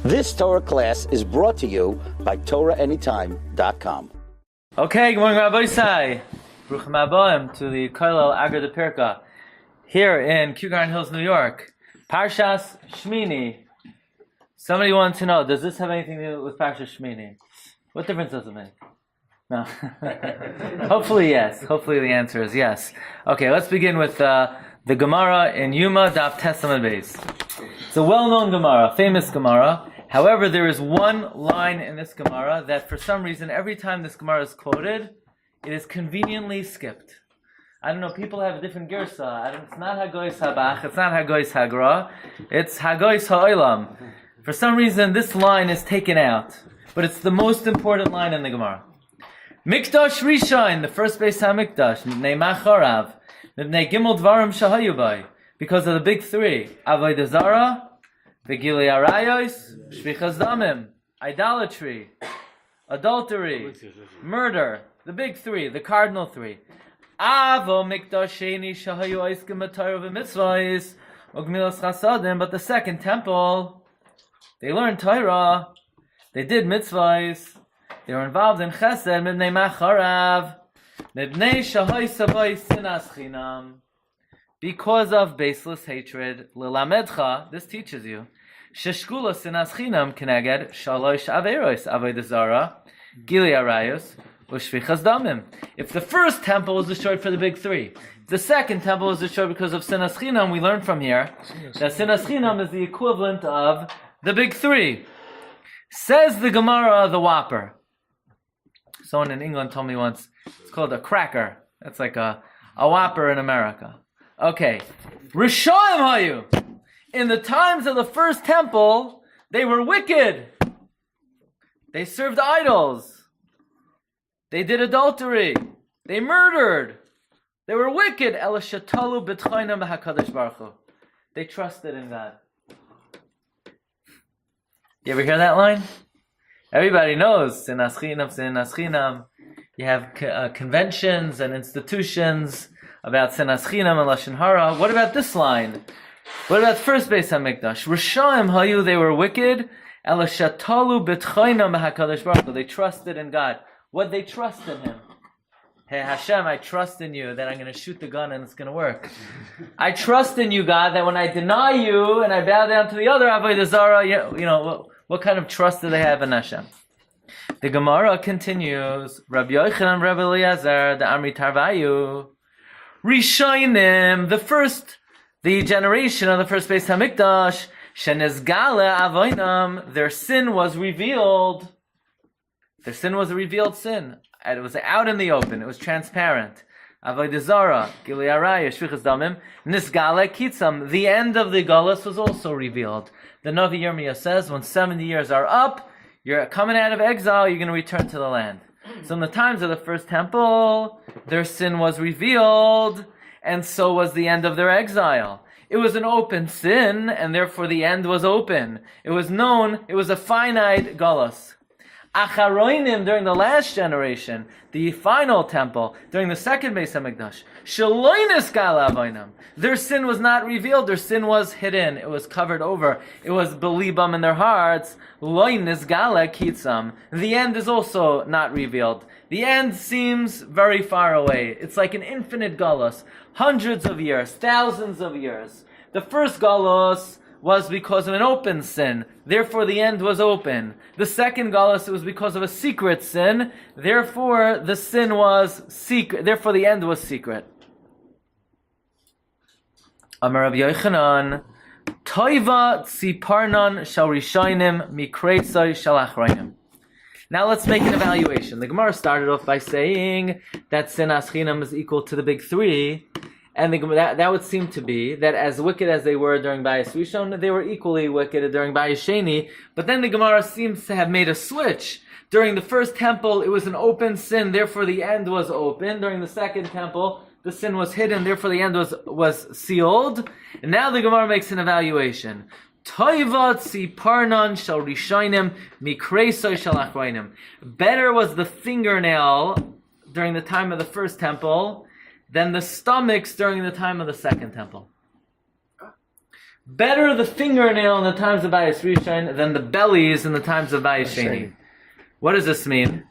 This Torah class is brought to you by TorahAnytime.com. Okay, good morning, Rabbi Glatstein. Bruchim Habayim to the Kollel Agar de Pirka here in Kew Garden Hills, New York. Parshas Shemini. Somebody wants to know, does this have anything to do with Parshas Shemini? What difference does it make? No. Hopefully, yes. Hopefully, the answer is yes. Okay, let's begin with the Gemara in Yuma Daf Testament Beis. It's a well-known Gemara, famous Gemara. However, there is one line in this Gemara that for some reason, every time this Gemara is quoted, it is conveniently skipped. I don't know, people have a different girsa. It's not Hagois Habach, it's not Hagois Hagra, it's Hagois Ha'olam. For some reason, this line is taken out, but it's the most important line in the Gemara. Mikdash Rishon, the first Beis HaMikdash, Mipnei Macharav, Mipnei Gimel Dvarim Shahayu Bai, because of the big three, Avodah Zarah, V'gilui Arayos, Shvichas Damim, idolatry, adultery, murder, the big three, the cardinal three. Avo Mikdash Sheni Shahayu Oiskim B'Torah V'Mitzvahs, Ugmilas Chasadim, but the second temple, they learned Torah, they did mitzvahs, they were involved in Chesed, Mibnei Macharav, Mibnei Shahay Savay Sinas Chinam, because of baseless hatred. Lilamedcha, this teaches you, Sheshkula Sinas Chinam Keneged Shalosh Averos, Avodah Zarah, Gili Arayos, Ushvichas Damim. If the first temple was destroyed for the big three, the second temple was destroyed because of Sinas Chinam, we learn from here that Sinas Chinam is the equivalent of the big three. Says the Gemara, the Whopper. Someone in England told me once, it's called a cracker. That's like a Whopper in America. Okay. Rishoim hayu. In the times of the first temple, they were wicked. They served idols. They did adultery. They murdered. They were wicked. Ela shatalu b'tchaynam b'hakadosh baruch hu. They trusted in God. You ever hear that line? Everybody knows Sinas Chinam, Sinas Chinam. You have conventions and institutions about Sinas Chinam and Lashon Hara. What about this line? What about the first Beis HaMikdash? Rishaim hayu, they were wicked. Ela shatalu b'tchaynam b'hakadosh baruch hu. They trusted in God. What they trust in Him? Hey Hashem, I trust in you that I'm going to shoot the gun and it's going to work. I trust in you, God, that when I deny you and I bow down to the other Avodah Zarah, you know, what kind of trust do they have in Hashem? The Gemara continues, Rabbi Yochanan, Rabbi Eliezer, the Amri Tarvayu, Rishonim, the generation of the first Beis HaMikdash, Shenezgale Avoinam, their sin was revealed. Their sin was a revealed sin. And it was out in the open. It was transparent. Avodah Zarah, Gilui Arayah, Shvichas Damim, Nisgale Kitzam. The end of the Galus was also revealed. The Navi Yirmiyah says, when 70 years are up, you're coming out of exile, you're going to return to the land. So in the times of the first temple, their sin was revealed, and so was the end of their exile. It was an open sin, and therefore the end was open. It was known, it was a finite Galus. Acharoinim, during the last generation, the final temple, during the second Beis HaMikdash, Shaloinis Gala Avoinam, their sin was not revealed, their sin was hidden, it was covered over, it was belibam in their hearts, Loinis Gala Kitzam. The end is also not revealed. The end seems very far away. It's like an infinite galus, hundreds of years, thousands of years. The first galus was because of an open sin, therefore the end was open. The second galus, it was because of a secret sin, therefore the sin was secret, therefore the end was secret. Amar Rabbi Yochanan, Toiva tziparnan shal rishayim mikreisai shal achrayim. Now let's make an evaluation. The Gemara started off by saying that Sinas Chinam is equal to the big three, and that would seem to be that as wicked as they were during Bayis Rishon, they were equally wicked during Bayis Sheni. But then the Gemara seems to have made a switch. During the first temple, it was an open sin, therefore the end was open. During the second temple, the sin was hidden, therefore the end was sealed. And now the Gemara makes an evaluation. Toiva tziparnan shal rishayim mikreisai shal achrayim. Better was the fingernail during the time of the first temple than the stomachs during the time of the second temple. Better the fingernail in the times of Bayis Rishon than the bellies in the times of Bayis Sheni. What does this mean?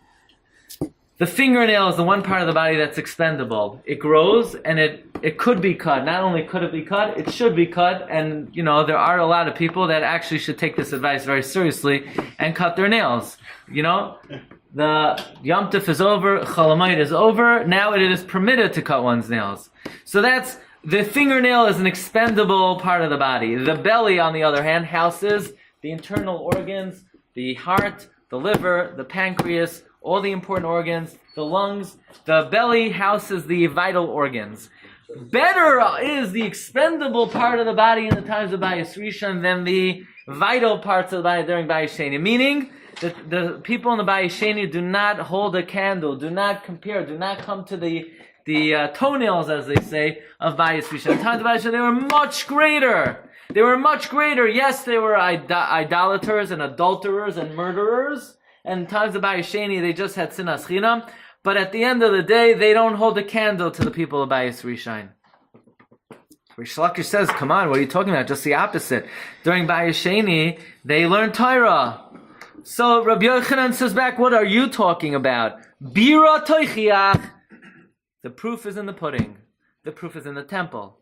The fingernail is the one part of the body that's expendable. It grows and it could be cut. Not only could it be cut, it should be cut. And, there are a lot of people that actually should take this advice very seriously and cut their nails. The Yom Tov is over, Cholamayit is over. Now it is permitted to cut one's nails. So the fingernail is an expendable part of the body. The belly, on the other hand, houses the internal organs, the heart, the liver, the pancreas, all the important organs, the lungs. The belly houses the vital organs. Better is the expendable part of the body in the times of Bayis Rishon than the vital parts of the body during Bayis Sheni. Meaning that the people in the Bayis Sheni do not hold a candle, do not compare, do not come to the toenails, as they say, of Bayis Rishon. In the times of Bayis Sheni, they were much greater. They were much greater. Yes, they were idolaters and adulterers and murderers. And in times of Bayis Sheni, they just had sinas chinam. But at the end of the day, they don't hold a candle to the people of Bayis Rishon. Rish Lakish says, come on, what are you talking about? Just the opposite. During Bayis Sheni, they learned Torah. So Rabbi Yochanan says back, what are you talking about? Bira toichiach. The proof is in the pudding. The proof is in the temple.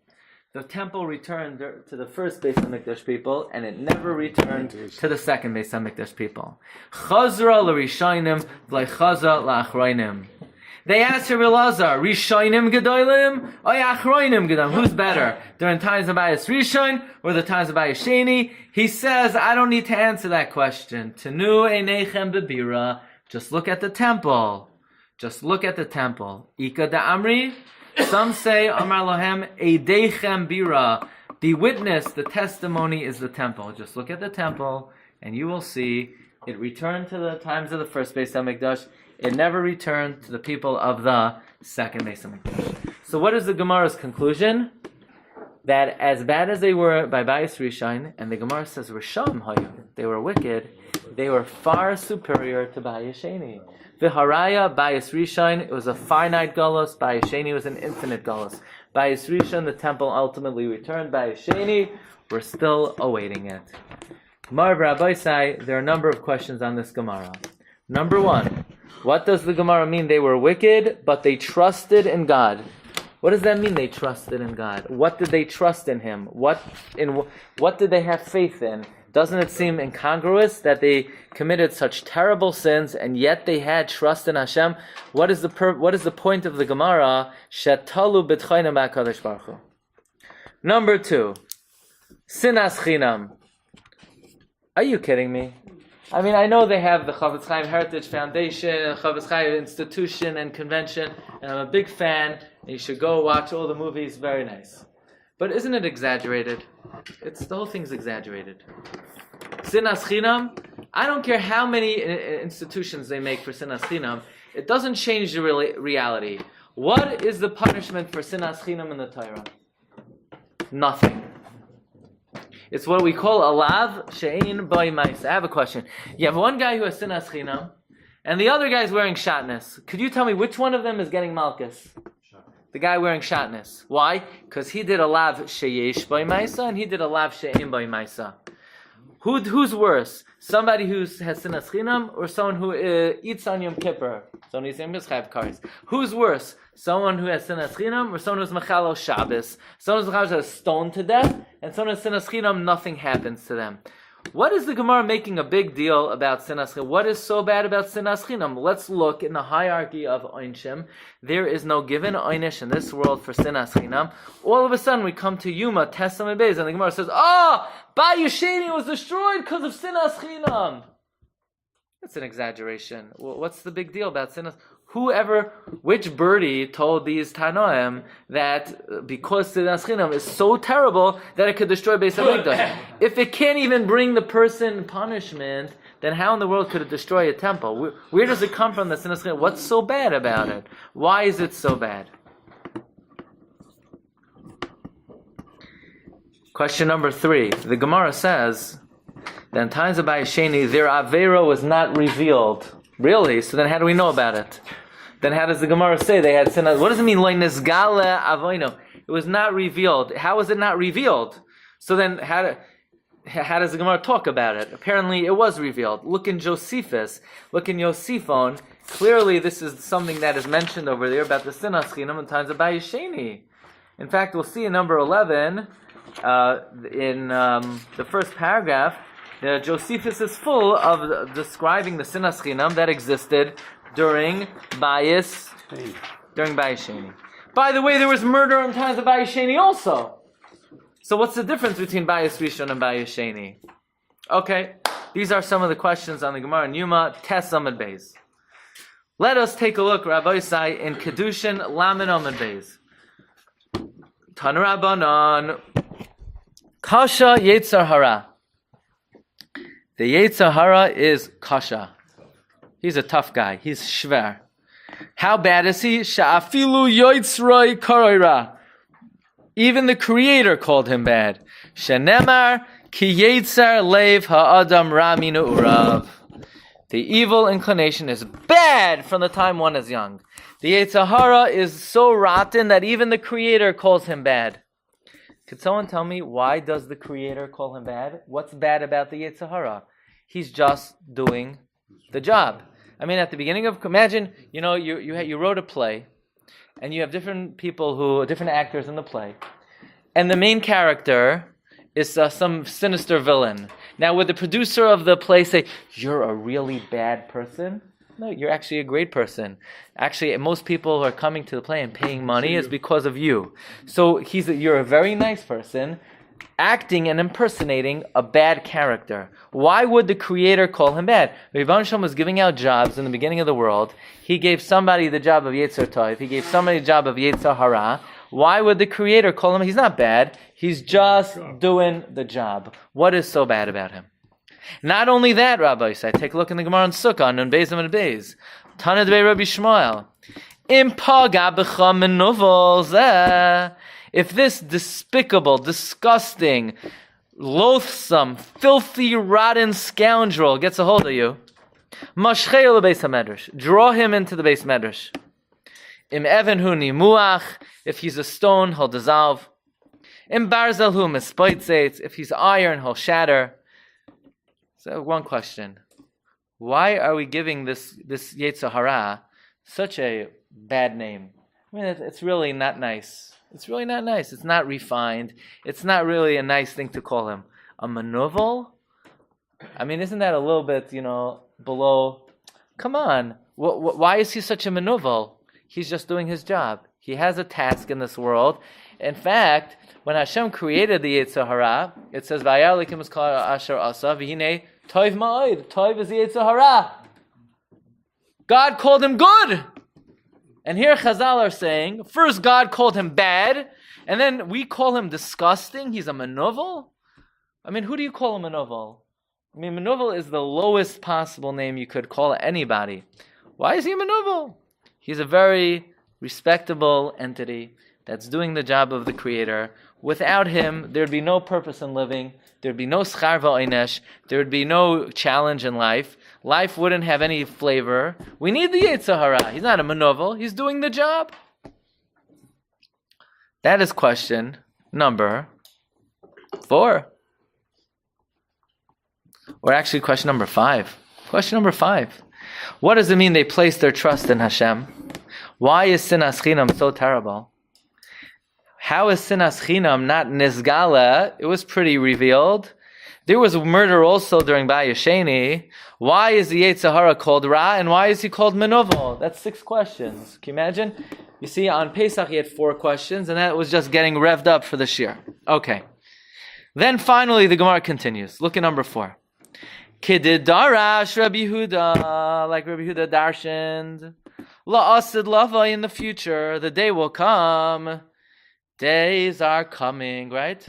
The temple returned to the first Beis HaMikdash people, and it never returned to the second Beis HaMikdash people. Chazra l'rishonim v'chazra l'achroinim. They asked Rabbi Elazar, Rishonim gedolim or Achroinim gedolim? Who's better? During times of Bayis Rishon or the times of Bayis Sheni? He says, I don't need to answer that question. Tenu einechem bebira. Just look at the temple. Just look at the temple. Ika da'amri. Some say, Amar Lohem, Eidechem Bira. The witness, the testimony is the temple. Just look at the temple, and you will see it returned to the times of the first Beis HaMikdash. It never returned to the people of the second Beis HaMikdash. So what is the Gemara's conclusion? That as bad as they were by Bayis Rishon, and the Gemara says, Risham Hayu, they were wicked, they were far superior to Bayis Sheni. V'haraya, Bayis Rishon, it was a finite galus. Bayis Sheni was an infinite galus. Bayis Rishon, the temple ultimately returned. Bayis Sheni, we're still awaiting it. Marv Rabbi say there are a number of questions on this Gemara. Number one, what does the Gemara mean? They were wicked, but they trusted in God. What does that mean? They trusted in God. What did they trust in Him? What did they have faith in? Doesn't it seem incongruous that they committed such terrible sins and yet they had trust in Hashem? What is the point of the Gemara? Shetalu b'tchayim b'Hakadosh Baruch Hu. Number two, sinas chinam. Are you kidding me? I mean, I know they have the Chofetz Chaim Heritage Foundation, Chofetz Chaim Institution and Convention, and I'm a big fan. And you should go watch all the movies. Very nice. But isn't it exaggerated? The whole thing's exaggerated. Sinas chinam, I don't care how many institutions they make for sinas chinam, it doesn't change the reality. What is the punishment for sinas chinam in the Torah? Nothing. It's what we call alav she'ein boi ma'isa. I have a question. You have one guy who has sinas chinam, and the other guy's wearing shatnez. Could you tell me which one of them is getting malchus? The guy wearing shatnez. Why? Because he did a lav sheyesh by Maisa and he did a lav she'im by Maisa. Who's worse? Somebody who has sinas chinam or someone who eats on Yom Kippur? Someone who's Mishchav Karis. Who's worse? Someone who has sinas chinam or someone who's Mechalo Shabbos? Someone who's stoned to death and someone who's sinas chinam, nothing happens to them. What is the Gemara making a big deal about sinas chinam? What is so bad about sinas chinam? Let's look in the hierarchy of Oinshim. There is no given Oinish in this world for sinas chinam. All of a sudden we come to Yuma, Testament Beis, and the Gemara says, Bayis Sheni was destroyed because of sinas chinam. That's an exaggeration. What's the big deal about sinas? Which birdie told these Tanoim that because sinas chinam is so terrible that it could destroy Beis HaMikdash? If it can't even bring the person punishment, then how in the world could it destroy a temple? Where does it come from, the sinas chinam? What's so bad about it? Why is it so bad? Question number 3. The Gemara says that in times of Bayis Sheni, their Avera was not revealed. Really? So then how do we know about it? Then how does the Gemara say they had sin? What does it mean? Lo nisgale avoino. It was not revealed. How was it not revealed? So then how does the Gemara talk about it? Apparently it was revealed. Look in Josephus, look in Yosiphon. Clearly this is something that is mentioned over there about the Sinas Chinam in times of Bayesheni. In fact, we'll see in number 11, in the first paragraph, Josephus is full of describing the Sinas Chinam that existed during Bayesheni. By the way, there was murder in times of Bayesheni also. So what's the difference between Bayis Rishon and Bayis Sheni? Okay, these are some of the questions on the Gemara in Yuma, Tes Amud Beis. Let us take a look, Rabbi Isai, in Kedushin Lamed Amud Beis. Tanu Rabbanan, Kasha Yetzer Hara. The Yetzer Hara is Kasha. He's a tough guy. He's shver. How bad is he? Sha'afilu Yotzroi Karoira. Even the Creator called him bad. Shenemar ki yetzer lev ha'adam raminu urav. The evil inclination is bad from the time one is young. The Yetzer Hara is so rotten that even the Creator calls him bad. Could someone tell me why does the Creator call him bad? What's bad about the Yetzer Hara? He's just doing the job. I mean, at the beginning of, imagine, you wrote a play, and you have different actors in the play, and the main character is some sinister villain. Now, would the producer of the play say, "You're a really bad person"? No, you're actually a great person. Actually, most people who are coming to the play and paying money is because of you. So you're a very nice person, acting and impersonating a bad character. Why would the Creator call him bad? Rebbeinu Shalom was giving out jobs in the beginning of the world. He gave somebody the job of Yetzer Tov. He gave somebody the job of Yetzer Hara. Why would the Creator call him? He's not bad. He's just doing the job. What is so bad about him? Not only that, Rabbi said, take a look in the Gemara on Sukkah, Nun Beis and Beis. Tana Dvei Rabbi Shmuel. Im paga b'cha menuvel zeh. If this despicable, disgusting, loathsome, filthy, rotten scoundrel gets a hold of you, mashchei lebeis hamedrash, draw him into the Beis Medrash. Im even hu nimuach, if he's a stone, he'll dissolve. Im barzel hu mispoitzeitz, if he's iron, he'll shatter. So one question: why are we giving this Yetzer Hara such a bad name? I mean, it's really not nice. It's really not nice. It's not refined. It's not really a nice thing to call him. A manuvel? I mean, isn't that a little bit, below? Come on. Why is he such a manuvel? He's just doing his job. He has a task in this world. In fact, when Hashem created the Yetzer Hara, it says, "Vayar Elokim es kol asher asa v'hinei tov ma'od." Tov is the Yetzer Hara. God called him good. And here Chazal are saying, first God called him bad, and then we call him disgusting. He's a manuvel? I mean, who do you call a manuvel? I mean, manuvel is the lowest possible name you could call anybody. Why is he a manuvel? He's a very respectable entity that's doing the job of the Creator. Without him, there'd be no purpose in living. There'd be no schar v'oinesh. There would be no challenge in life. Life wouldn't have any flavor. We need the Yetzer Hara. He's not a manuvel. He's doing the job. That is question number 4. Or actually question number 5. Question number 5. What does it mean they place their trust in Hashem? Why is Sinas Chinam so terrible? How is Sinas Chinam not Nizgala? It was pretty revealed. There was murder also during Bayesheni. Why is the Yetzer Hara called Ra, and why is he called Menovel? That's 6 questions. Can you imagine? You see, on Pesach he had 4 questions, and that was just getting revved up for the Shiur. Okay. Then finally the Gemara continues. Look at number 4. Kidid Darash Rabbi Yehuda, like Rabbi Yehuda darshaned. La'asid lava, in the future, the day will come. Days are coming, right?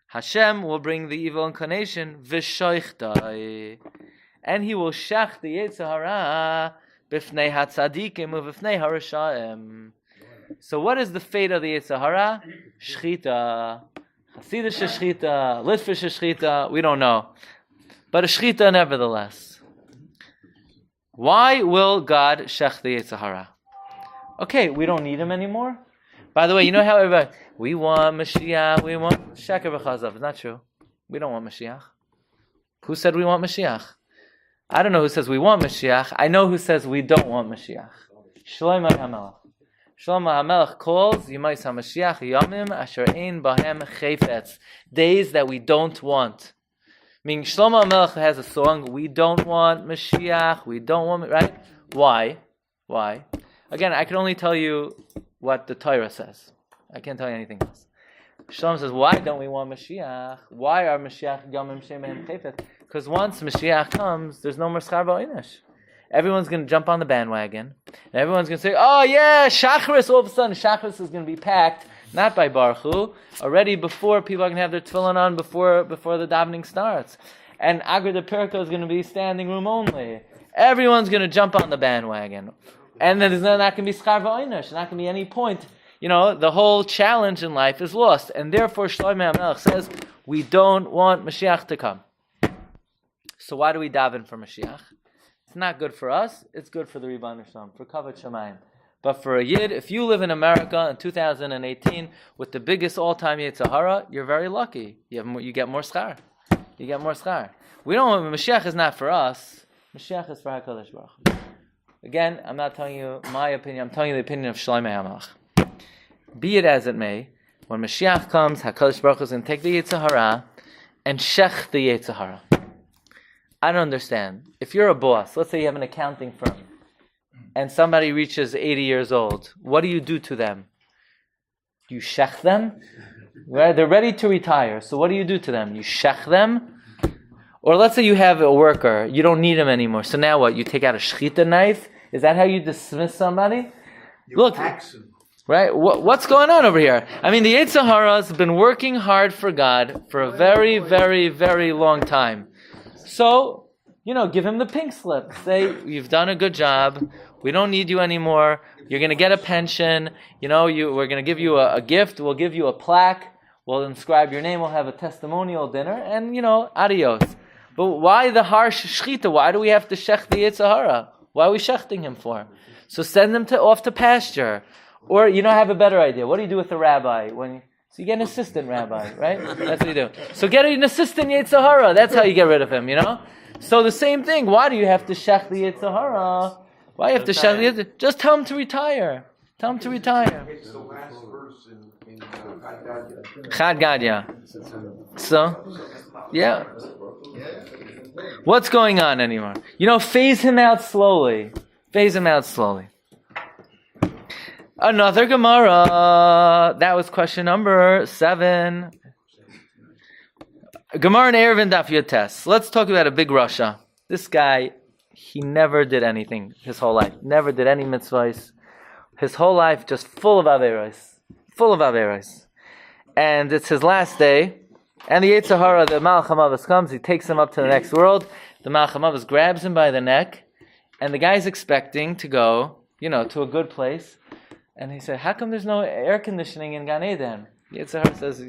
Hashem will bring the evil inclination, and he will shech the Yetzer Hara b'fnei hatzadikim u'b'fnei harashaim. So what is the fate of the Yetzer Hara? Shchita. Hasidish shchita, Litvish shchita, we don't know. But a shchita nevertheless. Why will God shech the Yetzer Hara? Okay, we don't need him anymore. By the way, you know how everybody, we want Mashiach, we want Sheker v'chazav. It's not true. We don't want Mashiach. Who said we want Mashiach? I don't know who says we want Mashiach. I know who says we don't want Mashiach. Shlomo HaMelech. Shlomo HaMelech calls Yimais HaMashiach Yamim Asher Ein Bahem Chayfetz. Days that we don't want. Meaning Shlomo HaMelech has a song, we don't want Mashiach, we don't want, right? Why? Why? Again, I can only tell you what the Torah says. I can't tell you anything else. Shlomo says, why don't we want Mashiach? Why are Mashiach Yamim Shemehem Chayfetz? Because once Mashiach comes, there's no more Schar Ba'inish. Everyone's going to jump on the bandwagon. And everyone's going to say, oh yeah, Shacharis, all of a sudden, Shacharis is going to be packed, not by Baruch Hu, already before people are going to have their tefillin on, before the davening starts. And Agrid the Pirko is going to be standing room only. Everyone's going to jump on the bandwagon. And then there's not going to be Schar Ba'inish. There's not going to be any point. The whole challenge in life is lost. And therefore, Shlomo HaMelech says, we don't want Mashiach to come. So why do we daven for Mashiach? It's not good for us. It's good for the Rebbeinu Shalom, for Kavod Shamayim. But for a Yid, if you live in America in 2018 with the biggest all-time Yetzer Hara, you're very lucky. You get more schar. You get more schar. We don't. Mashiach is not for us. Mashiach is for HaKadosh Baruch Hu. Again, I'm not telling you my opinion. I'm telling you the opinion of Shlomo HaMelech. Be it as it may, when Mashiach comes, HaKadosh Baruch Hu is going to take the Yetzer Hara and shech the Yetzer Hara. I don't understand. If you're a boss, let's say you have an accounting firm, and somebody reaches 80 years old, what do you do to them? You shech them? Right? They're ready to retire. So what do you do to them? You shech them? Or let's say you have a worker, you don't need him anymore. So now what? You take out a shechita knife? Is that how you dismiss somebody? Look, right? What's going on over here? I mean, the Yetzer Hara has been working hard for God for a very, very, very long time. So, give him the pink slip. Say, you've done a good job. We don't need you anymore. You're going to get a pension. We're going to give you a gift. We'll give you a plaque. We'll inscribe your name. We'll have a testimonial dinner. And, adios. But why the harsh shechita? Why do we have to shech the Yetzer Hara? Why are we shechting him for? So send him off to pasture. Or, I have a better idea. What do you do with a rabbi? So you get an assistant rabbi, right? That's what you do. So get an assistant Yetzer Hara. That's how you get rid of him, So the same thing. Why do you have to shech the Yetzer Hara? Why do you have to shech the Yetzer Hara? Just tell him to retire. Tell him to retire. It's the last verse in Chad Gadya. So, yeah. What's going on anymore? Phase him out slowly. Phase him out slowly. Another Gemara. That was question number 7. Gemara in Eruvin Daf Yotes. Let's talk about a big Rasha. This guy, he never did anything his whole life. Never did any mitzvahs. His whole life just full of averos. Full of averos. And it's his last day. And the Yetzer Hara, the Malach HaMavos comes. He takes him up to the next world. The Malach HaMavos grabs him by the neck. And the guy's expecting to go, to a good place. And he said, how come there's no air conditioning in Gan Eden? Yetzer Hara says,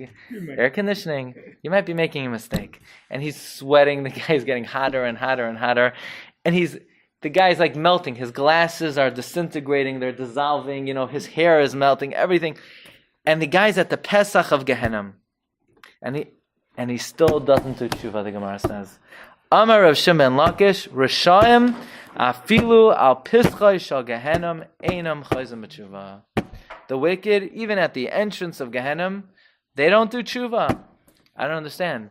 air conditioning, you might be making a mistake. And he's sweating, the guy's getting hotter and hotter and hotter. And the guy's like melting. His glasses are disintegrating, they're dissolving, his hair is melting, everything. And the guy's at the Pesach of Gehenna. And he still doesn't do tshuva, the Gemara says. Amar Rav Shimon Lakish, Rishayim, Afilu al Pischai shal Gehenna, Einam chayzim b'tshuva. The wicked, even at the entrance of Gehenna, they don't do tshuva. I don't understand.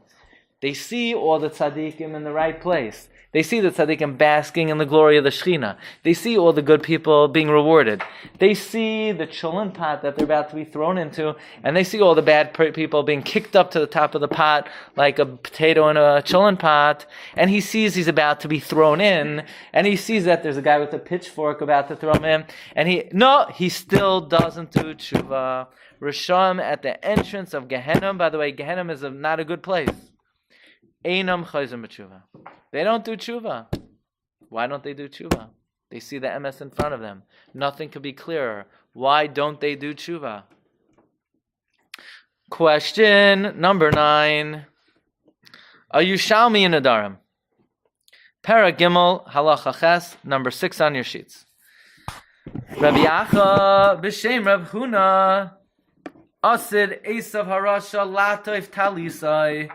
They see all the tzaddikim in the right place. They see the tzaddikim basking in the glory of the Shekhinah. They see all the good people being rewarded. They see the cholent pot that they're about to be thrown into, and they see all the bad people being kicked up to the top of the pot like a potato in a cholent pot. And he sees he's about to be thrown in, and he sees that there's a guy with a pitchfork about to throw him in, and he still doesn't do tshuva. Risham at the entrance of Gehenna. By the way, Gehenna is not a good place. Einam chayzim b'tshuva. They don't do tshuva. Why don't they do tshuva? They see the MS in front of them. Nothing could be clearer. Why don't they do tshuva? Question number 9. A Yushalmi in Adarim. Para Gimel Halacha Ches, number 6 on your sheets. Rabbi Acha b'shem Rav Huna Asid Esav Harasha Latoif Talisai.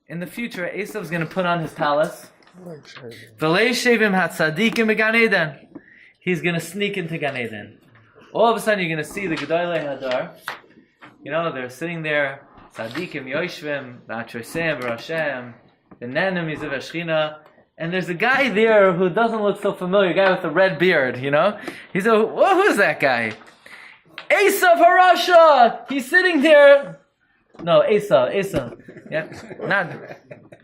In the future, Esav's going to put on his talis. V'leishevim hatzadikim beGan Eden. He's going to sneak into Gan Eden. All of a sudden, you're going to see the Gedolei Hadar. You know, they're sitting there, tzadikim yoshvim, v'atrosem, v'rashem, the nenim yizav Ashchina, and there's a guy there who doesn't look so familiar, a guy with a red beard, you know? He's a, whoa, who's that guy? Esav Harasha! He's sitting there. No, Esav. Yeah, not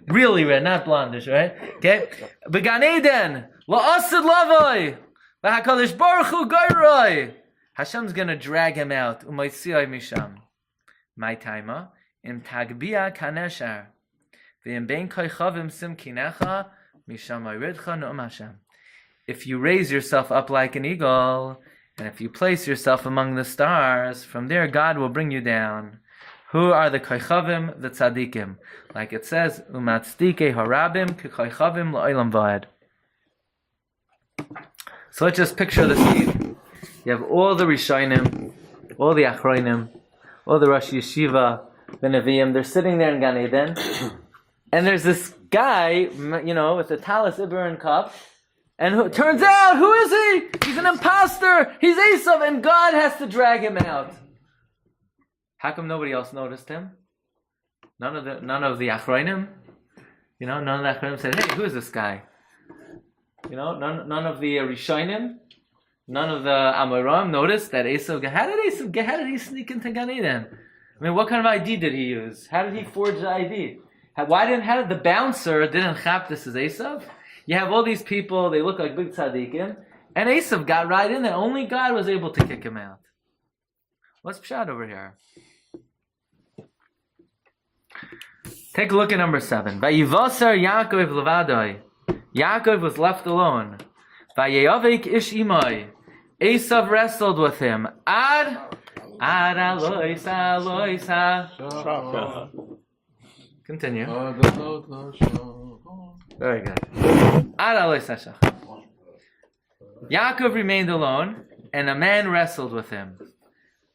really red, not blondish, right? Okay? Began Eden, la'asid lavoi, v'hakadosh baruch hu gairoi. Hashem's going to drag him out. Umaysiyai misham. My timer. Im tagbia kaneshar. V'im bein koichavim simkinecha. Misham ayridcha no'am Hashem. If you raise yourself up like an eagle, and if you place yourself among the stars, from there God will bring you down. Who are the koichavim? The tzadikim. Like it says, umatzdike harabim k'koichavim la'olam va'ed. So let's just picture the scene. You have all the Rishonim, all the Achronim, all the Rosh Yeshiva, the Nevi'im. They're sitting there in Gan Eden, and there's this guy, you know, with the talis, Iber, and cup, and who turns out, who is he? He's an imposter. He's Esav, and God has to drag him out. How come nobody else noticed him? None of the Achronim, you know, none of the Achronim said, "Hey, who is this guy?" You know, none of the Rishonim. None of the Amoram noticed that Esav. How did he sneak into Gan Eden? I mean, what kind of ID did he use? How did he forge the ID? How did the bouncer didn't chap this as Esav? You have all these people. They look like big tzaddikim, and Esav got right in there. Only God was able to kick him out. What's pshat over here? Take a look at number 7. Vayivasar Yaakov levadai. Yaakov was left alone. Vayeyavik ish imai. Esav wrestled with him. Ad aloisa. Continue. Very good. Ad aloisa. Yaakov remained alone, and a man wrestled with him.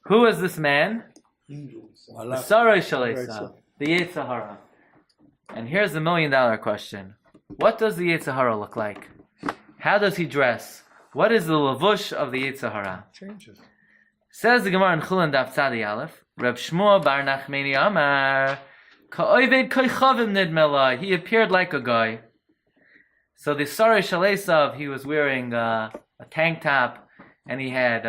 Who is this man? The Sarai Shel Esav, the Yetzer Hara. And here's the $1 million question. What does the Yetzer Hara look like? How does he dress? What is the lavush of the Yetzer Hara? Changes. Says the Gemara in Chulin Daf Tzadi Aleph, Reb Shmuel bar Nachmeni Amar, Ka'oived koichavim nidmelai. He appeared like a guy. So the Sarai Shel Esav, he was wearing a tank top, and he had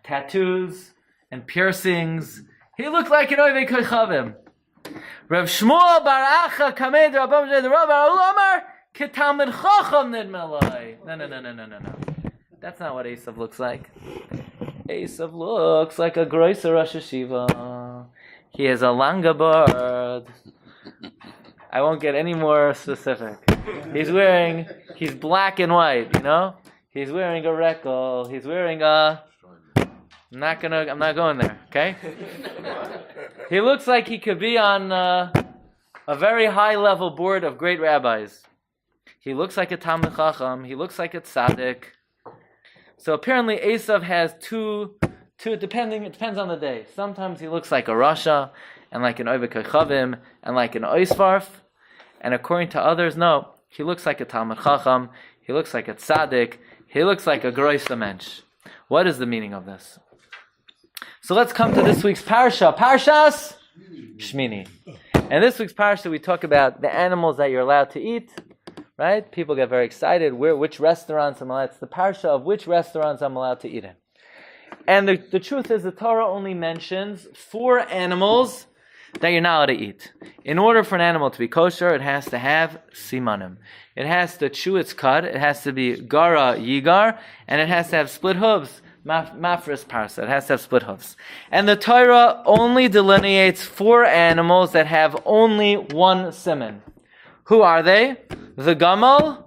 tattoos and piercings. He looked like an oived koichavim. Reb Shmuel bar Acha kamed Rabam Zed Rabbi Amar, Ketalmid Chacham nidmelai. No. That's not what Esav looks like. Esav looks like a groiser Rosh Hashiva. He has a langa beard. I won't get any more specific. He's black and white, you know? He's wearing a rekel. He's wearing a... I'm not going there, okay? He looks like he could be on a very high-level board of great rabbis. He looks like a Talmid Chacham. He looks like a tzaddik. So apparently Esav has two. It depends on the day. Sometimes he looks like a Rasha, and like an Oived Koichavim, and like an Oisvarf. And according to others, no. He looks like a Talmid Chacham. He looks like a tzaddik. He looks like a Groisa Mensch. What is the meaning of this? So let's come to this week's Parsha. Parshas Shemini. And this week's Parsha, we talk about the animals that you're allowed to eat. Right? People get very excited. Which restaurants I'm allowed? It's the Parsha of which restaurants I'm allowed to eat in. And the truth is, the Torah only mentions 4 animals that you're not allowed to eat. In order for an animal to be kosher, it has to have simanim. It has to chew its cud. It has to be gara yigar, and it has to have split hooves. Mafris parsa. It has to have split hooves. And the Torah only delineates 4 animals that have only 1 siman. Who are they? The gamal,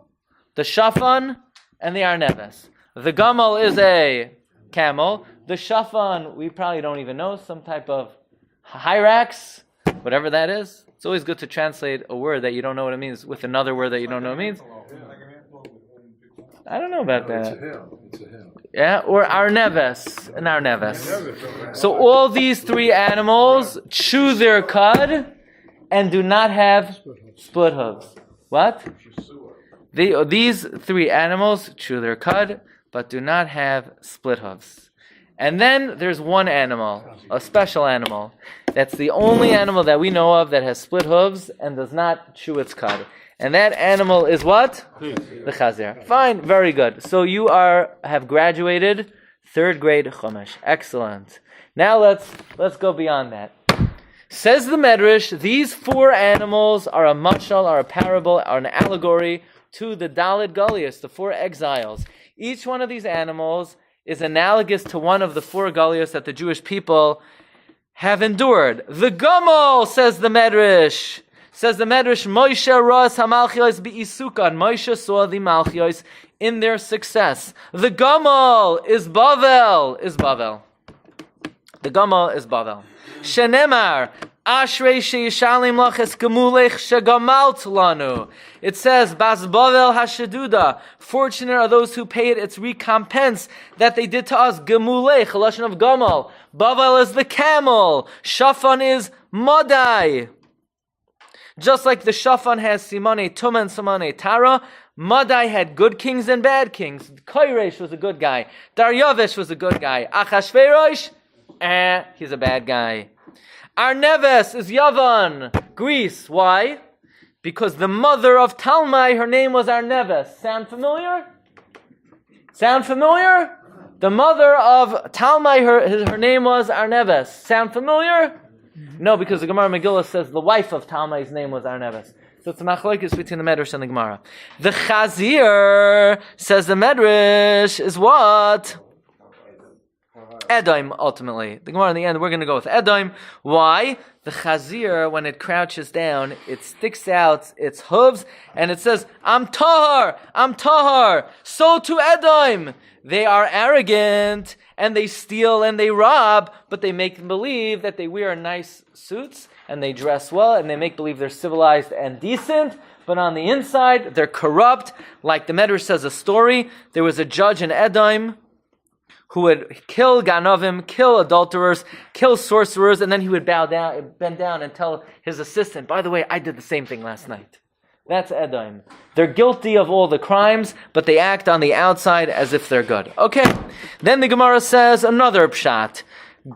the shafan, and the arneves. The gamal is a camel. The shafan, we probably don't even know, some type of hyrax, whatever that is. It's always good to translate a word that you don't know what it means with another word that you don't know what it means. I don't know about It's a that. him. It's a him. Yeah, or Arneves, an Arneves. So all these three animals chew their cud and do not have split hooves. What? These three animals chew their cud but do not have split hooves. And then there's one animal, a special animal. That's the only animal that we know of that has split hooves and does not chew its cud. And that animal is what? The Chazir. Fine, very good. So you have graduated 3rd grade Chumash. Excellent. Now let's go beyond that. Says the Medrash, these 4 animals are a mashal, are a parable, are an allegory to the Dalet Goliaths, the 4 exiles. Each one of these animals is analogous to one of the 4 Goliaths that the Jewish people have endured. The Gamal, says the Medrash. Moshe Ras HaMalchios Be'isukan. Moshe saw the Malchios in their success. The Gamal is Bavel. The Gamal is Bavel. Shenemar, Ashrei she'yishalim lach gemulech shegamalt lanu. It says, Bas Bavel hasheduda. Fortunate are those who paid its recompense that they did to us. Gemulech, a lashon of Gamal. Bavel is the camel. Shafan is Madai. Just like the Shafan has Simone Tumah and Simone Tara, Madai had good kings and bad kings. Koresh was a good guy. Daryavish was a good guy. Achashverosh, he's a bad guy. Arneves is Yavan, Greece. Why? Because the mother of Talmai, her name was Arneves. Sound familiar? The mother of Talmai, her name was Arneves. Sound familiar? No, because the Gemara Megillah says the wife of Talmai's name was Arneves. So it's a machlokes between the Medrash and the Gemara. The Chazir, says the Medrash, is what? Edom, ultimately. The Gemara in the end, we're going to go with Edom. Why? The Chazir, when it crouches down, it sticks out its hooves, and it says, I'm tahar. So to Edom. They are arrogant, and they steal and they rob, but they make believe that they wear nice suits, and they dress well, and they make believe they're civilized and decent, but on the inside, they're corrupt. Like the Medrash says a story, there was a judge in Edom who would kill Ganovim, kill adulterers, kill sorcerers, and then he would bend down and tell his assistant, by the way, I did the same thing last night. That's Edom. They're guilty of all the crimes, but they act on the outside as if they're good. Okay. Then the Gemara says another pshat.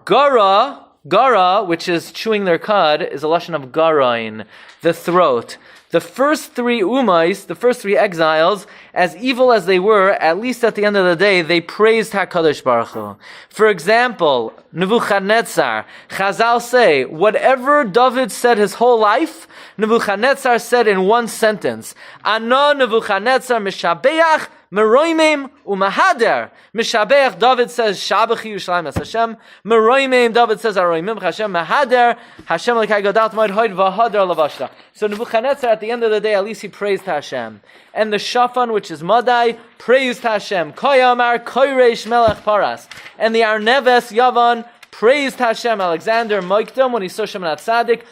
Gara, which is chewing their cud, is a lashon of garain, the throat. The first 3 umais, the first 3 exiles, as evil as they were, at least at the end of the day, they praised HaKadosh Baruch Hu. For example, Nebuchadnezzar, Chazal say, whatever David said his whole life, Nebuchadnezzar said in one sentence, Ana Nebuchadnezzar mishabeach meroimim umahader. Mishabeach, David says, Shabachi Yerushalayim es Hashem. Meroimim, David says, Aroimim Hashem. Mahader, Hashem lekai godat moed hoid v'hader lavashta. So Nebuchadnezzar, at the end of the day, at least he praised Hashem. And the Shafan, which is Madai, praised Hashem. Koyamar koiresh melech paras. And the Arneves Yavan praised Hashem. Alexander Moikdom, when he saw Shemonat Tzaddik,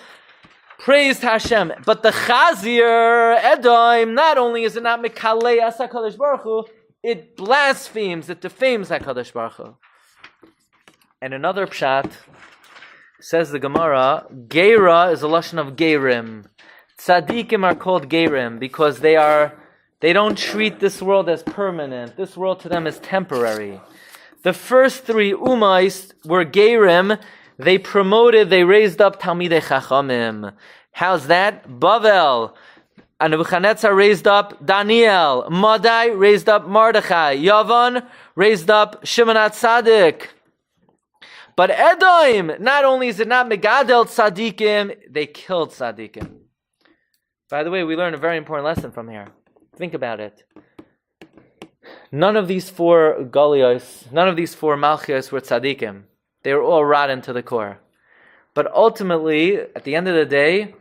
praised Hashem. But the Chazir, Edom, not only is it not Mekalei as HaKadosh Baruch Hu, it blasphemes, it defames HaKadosh Baruch Hu. And another pshat, says the Gemara, Geira is a lashon of Geirim. Tzadikim are called Geirim because they don't treat this world as permanent. This world to them is temporary. The first 3 umais were Geirim. They raised up Talmidei Chachamim. How's that? Bavel. And Nebuchadnezzar raised up Daniel. Madai raised up Mordechai. Yavan raised up Shemonat Tzaddik. But Edom, not only is it not Megadel Tzadikim, they killed Tzadikim. By the way, we learn a very important lesson from here. Think about it. None of these 4 Golios, none of these 4 Malchios were Tzadikim. They were all rotten to the core. But ultimately, at the end of the day,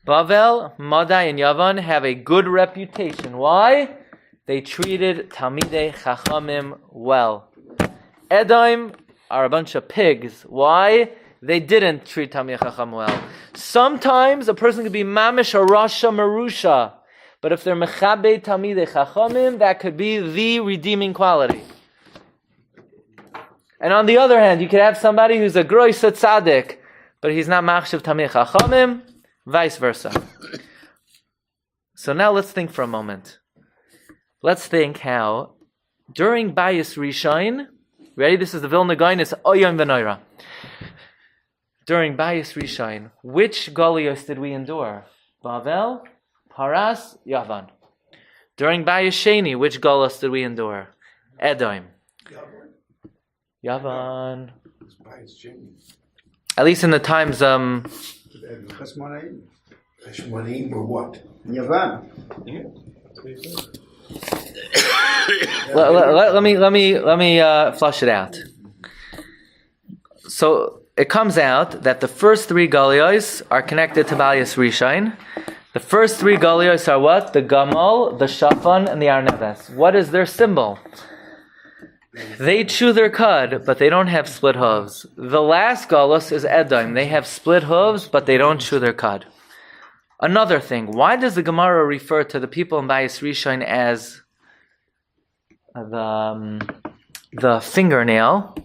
Bavel, Madai, and Yavan have a good reputation. Why? They treated Talmidei Chachamim well. Edom are a bunch of pigs. Why? They didn't treat Talmidei Chacham well. Sometimes a person could be mamish a rasha marusha, But if they're Mechabe Talmidei Chachamim, that could be the redeeming quality. And on the other hand, you could have somebody who's a Grois Tzaddik, but he's not Machshav Talmidei Chachamim, vice versa. So now let's think for a moment. Let's think how, during Bayis Rishon, ready? This is the Vilna Gaon, it's Oyam V'Noira. During Bayis Rishon, which Golios did we endure? Bavel, Paras, Yavan. During Bayis Sheni, which Golios did we endure? Edom. Yavan. At least in the times, Shemini or what? Yavan. let me flush it out. So it comes out that the first three Golios are connected to Bayis Rishon. The first three Golios are what? The Gamal, the Shafan, and the Arneves. What is their symbol? They chew their cud, but they don't have split hooves. The last Golos is Edom. They have split hooves, but they don't chew their cud. Another thing, why does the Gemara refer to the people in Bayis Rishon as the fingernail,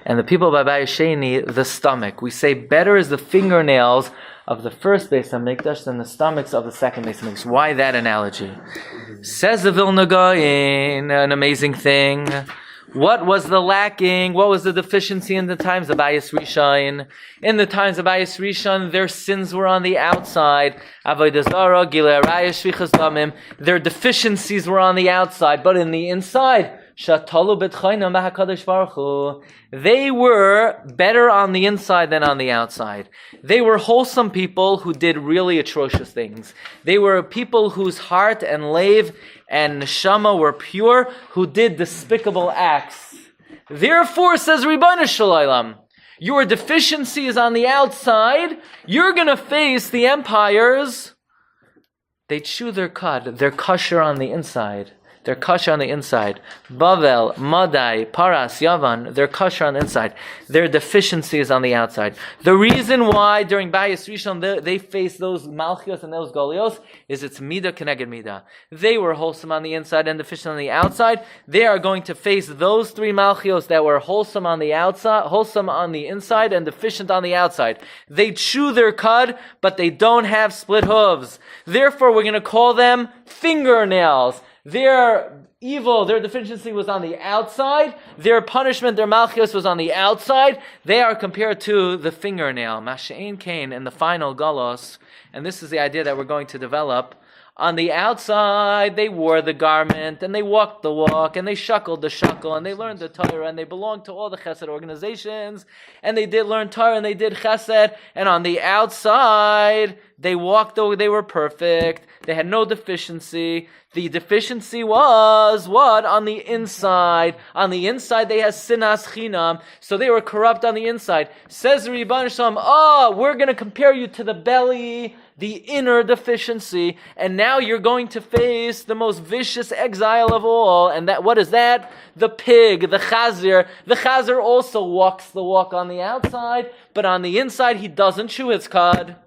and the people by Bayis Sheni the stomach? We say better is the fingernails of the first Beis HaMikdash than the stomachs of the second Beis HaMikdash. Why that analogy? Says the Vilna Gaon, an amazing thing. What was the lacking? What was the deficiency in the times of Bayis Rishon? In the times of Bayis Rishon, their sins were on the outside. Avodah Zarah, Gilei Arayah, Shvichas Damim. Their deficiencies were on the outside, but in the inside, Shatalu b'tchaynam b'hakadosh baruch hu. They were better on the inside than on the outside. They were wholesome people who did really atrocious things. They were people whose heart and lave and neshama were pure, who did despicable acts. Therefore, says Ribono Shel Olam, your deficiency is on the outside. You're going to face the empires. They chew their cud. They're kosher on the inside. They're kosher on the inside. Bavel, Madai, Paras, Yavan, they're kosher on the inside. Their deficiency is on the outside. The reason why during Bayis Rishon they face those Malchios and those Golios is it's Midah Keneged Midah. They were wholesome on the inside and deficient on the outside. They are going to face those three Malchios that were wholesome on the outside, wholesome on the inside and deficient on the outside. They chew their cud, but they don't have split hooves. Therefore, we're going to call them fingernails. Their evil, their deficiency was on the outside. Their punishment, their malchus was on the outside. They are compared to the fingernail. Masha'in Kain in the final Galos, and this is the idea that we're going to develop. On the outside, they wore the garment, and they walked the walk, and they shuckled the shuckle, and they learned the Torah, and they belonged to all the chesed organizations, and they did learn Torah, and they did chesed, and on the outside, they walked, they were perfect, they had no deficiency. The deficiency was what? On the inside. On the inside, they had sinas chinam, so they were corrupt on the inside. Says Ribono Shel Olam, we're going to compare you to the belly, the inner deficiency, and now you're going to face the most vicious exile of all. And that, what is that? The pig, the chazir. The chazir also walks the walk on the outside, but on the inside, he doesn't chew his cud.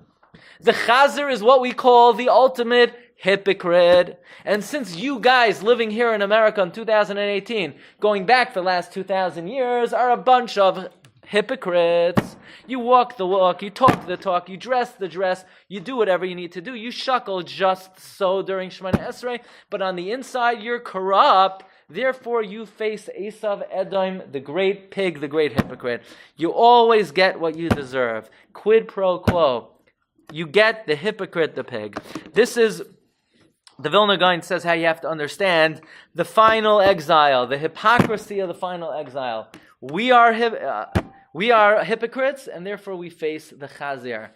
The chazir is what we call the ultimate hypocrite. And since you guys living here in America in 2018, going back for the last 2,000 years, are a bunch of hypocrites. You walk the walk, you talk the talk, you dress the dress, you do whatever you need to do. You shuckle just so during Shemini Esrei, but on the inside you're corrupt. Therefore you face Esav Edom, the great pig, the great hypocrite. You always get what you deserve. Quid pro quo. You get the hypocrite, the pig. This is, the Vilna Gaon says how you have to understand the final exile, the hypocrisy of the final exile. We are hypocrites, and therefore we face the chazir.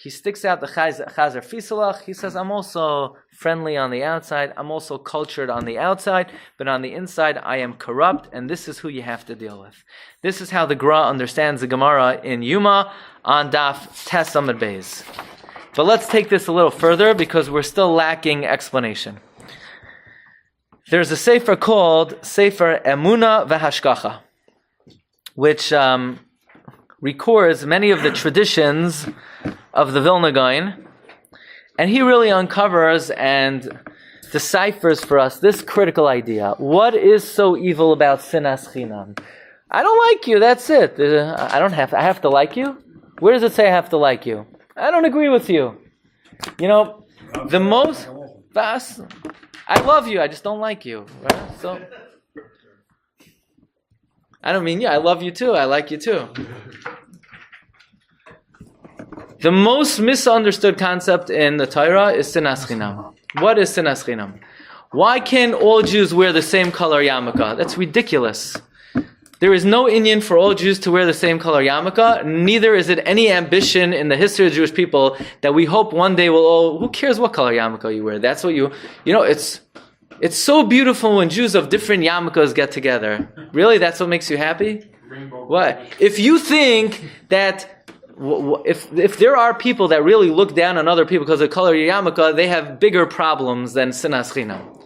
He sticks out the chazir fisalach. He says, I'm also friendly on the outside. I'm also cultured on the outside. But on the inside, I am corrupt. And this is who you have to deal with. This is how the Gra understands the Gemara in Yuma on Daf Tes Amud Beis. But let's take this a little further because we're still lacking explanation. There's a sefer called Sefer Emuna V'Hashgacha, which records many of the traditions of the Vilna Gaon, and he really uncovers and deciphers for us this critical idea. What is so evil about sinas chinam? I don't like you, that's it. I have to like you? Where does it say I have to like you? I don't agree with you. You know, the most fast, I love you, I just don't like you. Right? So I don't mean you, I love you too, I like you too. The most misunderstood concept in the Torah is sinas chinam. What is sinas chinam? Why can't all Jews wear the same color yarmulke? That's ridiculous. There is no inyan for all Jews to wear the same color yarmulke. Neither is it any ambition in the history of Jewish people that we hope one day we'll all, who cares what color yarmulke you wear? That's what you know, it's so beautiful when Jews of different yarmulkes get together. Really? That's what makes you happy? What? If you think that if there are people that really look down on other people because of the color of your yarmulke, they have bigger problems than sinas chinam.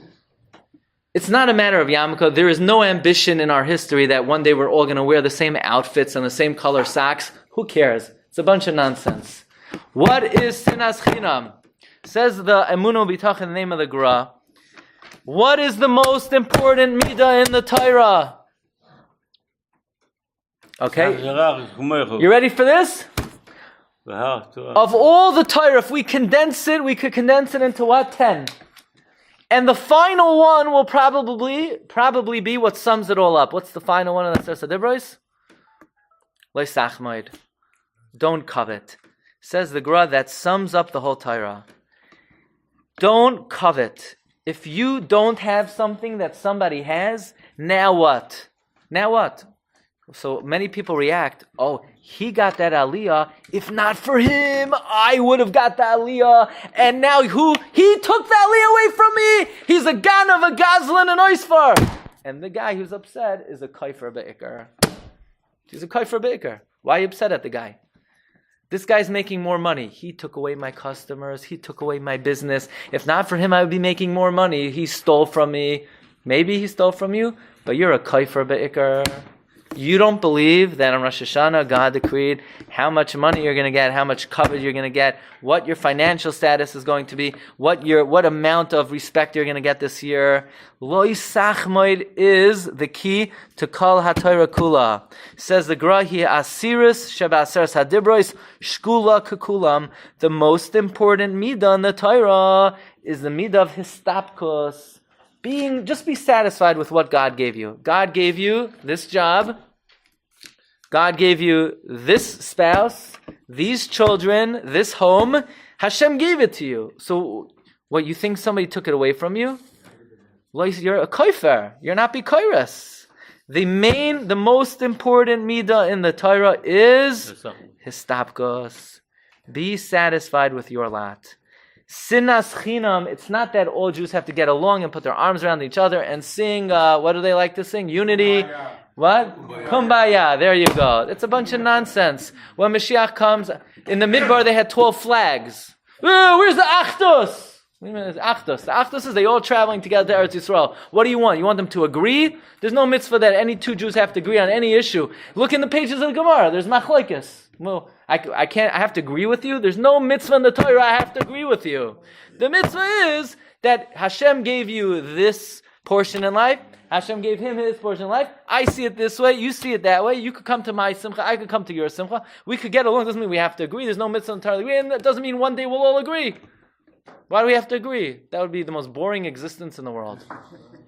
It's not a matter of yarmulke. There is no ambition in our history that one day we're all going to wear the same outfits and the same color socks. Who cares? It's a bunch of nonsense. What is sinas chinam? Says the Emuno B'tach in the name of the Gra. What is the most important midah in the Torah? Okay, you ready for this? Of all the Torah, if we condense it, we could condense it into what? 10. And the final one will probably be what sums it all up. What's the final one of the Sefer Dibros? Lo sachmoid. Don't covet. Says the Gra, that sums up the whole Torah. Don't covet. If you don't have something that somebody has, now what? Now what? So many people react, oh, he got that aliyah. If not for him, I would have got the aliyah. And now he took the aliyah away from me. He's a ganav, a gazlan, and oisfar. And the guy who's upset is a kaifer be'ikar. He's a kaifer be'ikar. Why are you upset at the guy? This guy's making more money. He took away my customers. He took away my business. If not for him, I would be making more money. He stole from me. Maybe he stole from you, but you're a kaifer be'ikar. You don't believe that on Rosh Hashanah God decreed how much money you're going to get, how much coverage you're going to get, what your financial status is going to be, what amount of respect you're going to get this year. Lo yisachmoid is the key to kol haTorah kula. Says the Gra here, asiris shebaseres hadibros shkula kekulam. The most important midah in the Torah is the midah of histapkus. Just be satisfied with what God gave you. God gave you this job. God gave you this spouse, these children, this home. Hashem gave it to you. So what, you think somebody took it away from you? Well, you're a koifer. You're not purest. The most important midah in the Torah is histapkos. Be satisfied with your lot. Sinas chinam, it's not that all Jews have to get along and put their arms around each other and sing, what do they like to sing? Unity? What? Kumbaya. There you go. It's a bunch of nonsense. When Mashiach comes, in the Midbar they had 12 flags. Where's the Achdus? The Achdus is they all traveling together to Eretz Yisrael. What do you want? You want them to agree? There's no mitzvah that any two Jews have to agree on any issue. Look in the pages of the Gemara. There's machlokes. Well, I have to agree with you. There's no mitzvah in the Torah I have to agree with you. The mitzvah is that Hashem gave you this portion in life. Hashem gave him his portion in life. I see it this way. You see it that way. You could come to my simcha. I could come to your simcha. We could get along. Doesn't mean we have to agree. There's no mitzvah in the Torah. And that doesn't mean one day we'll all agree. Why do we have to agree? That would be the most boring existence in the world.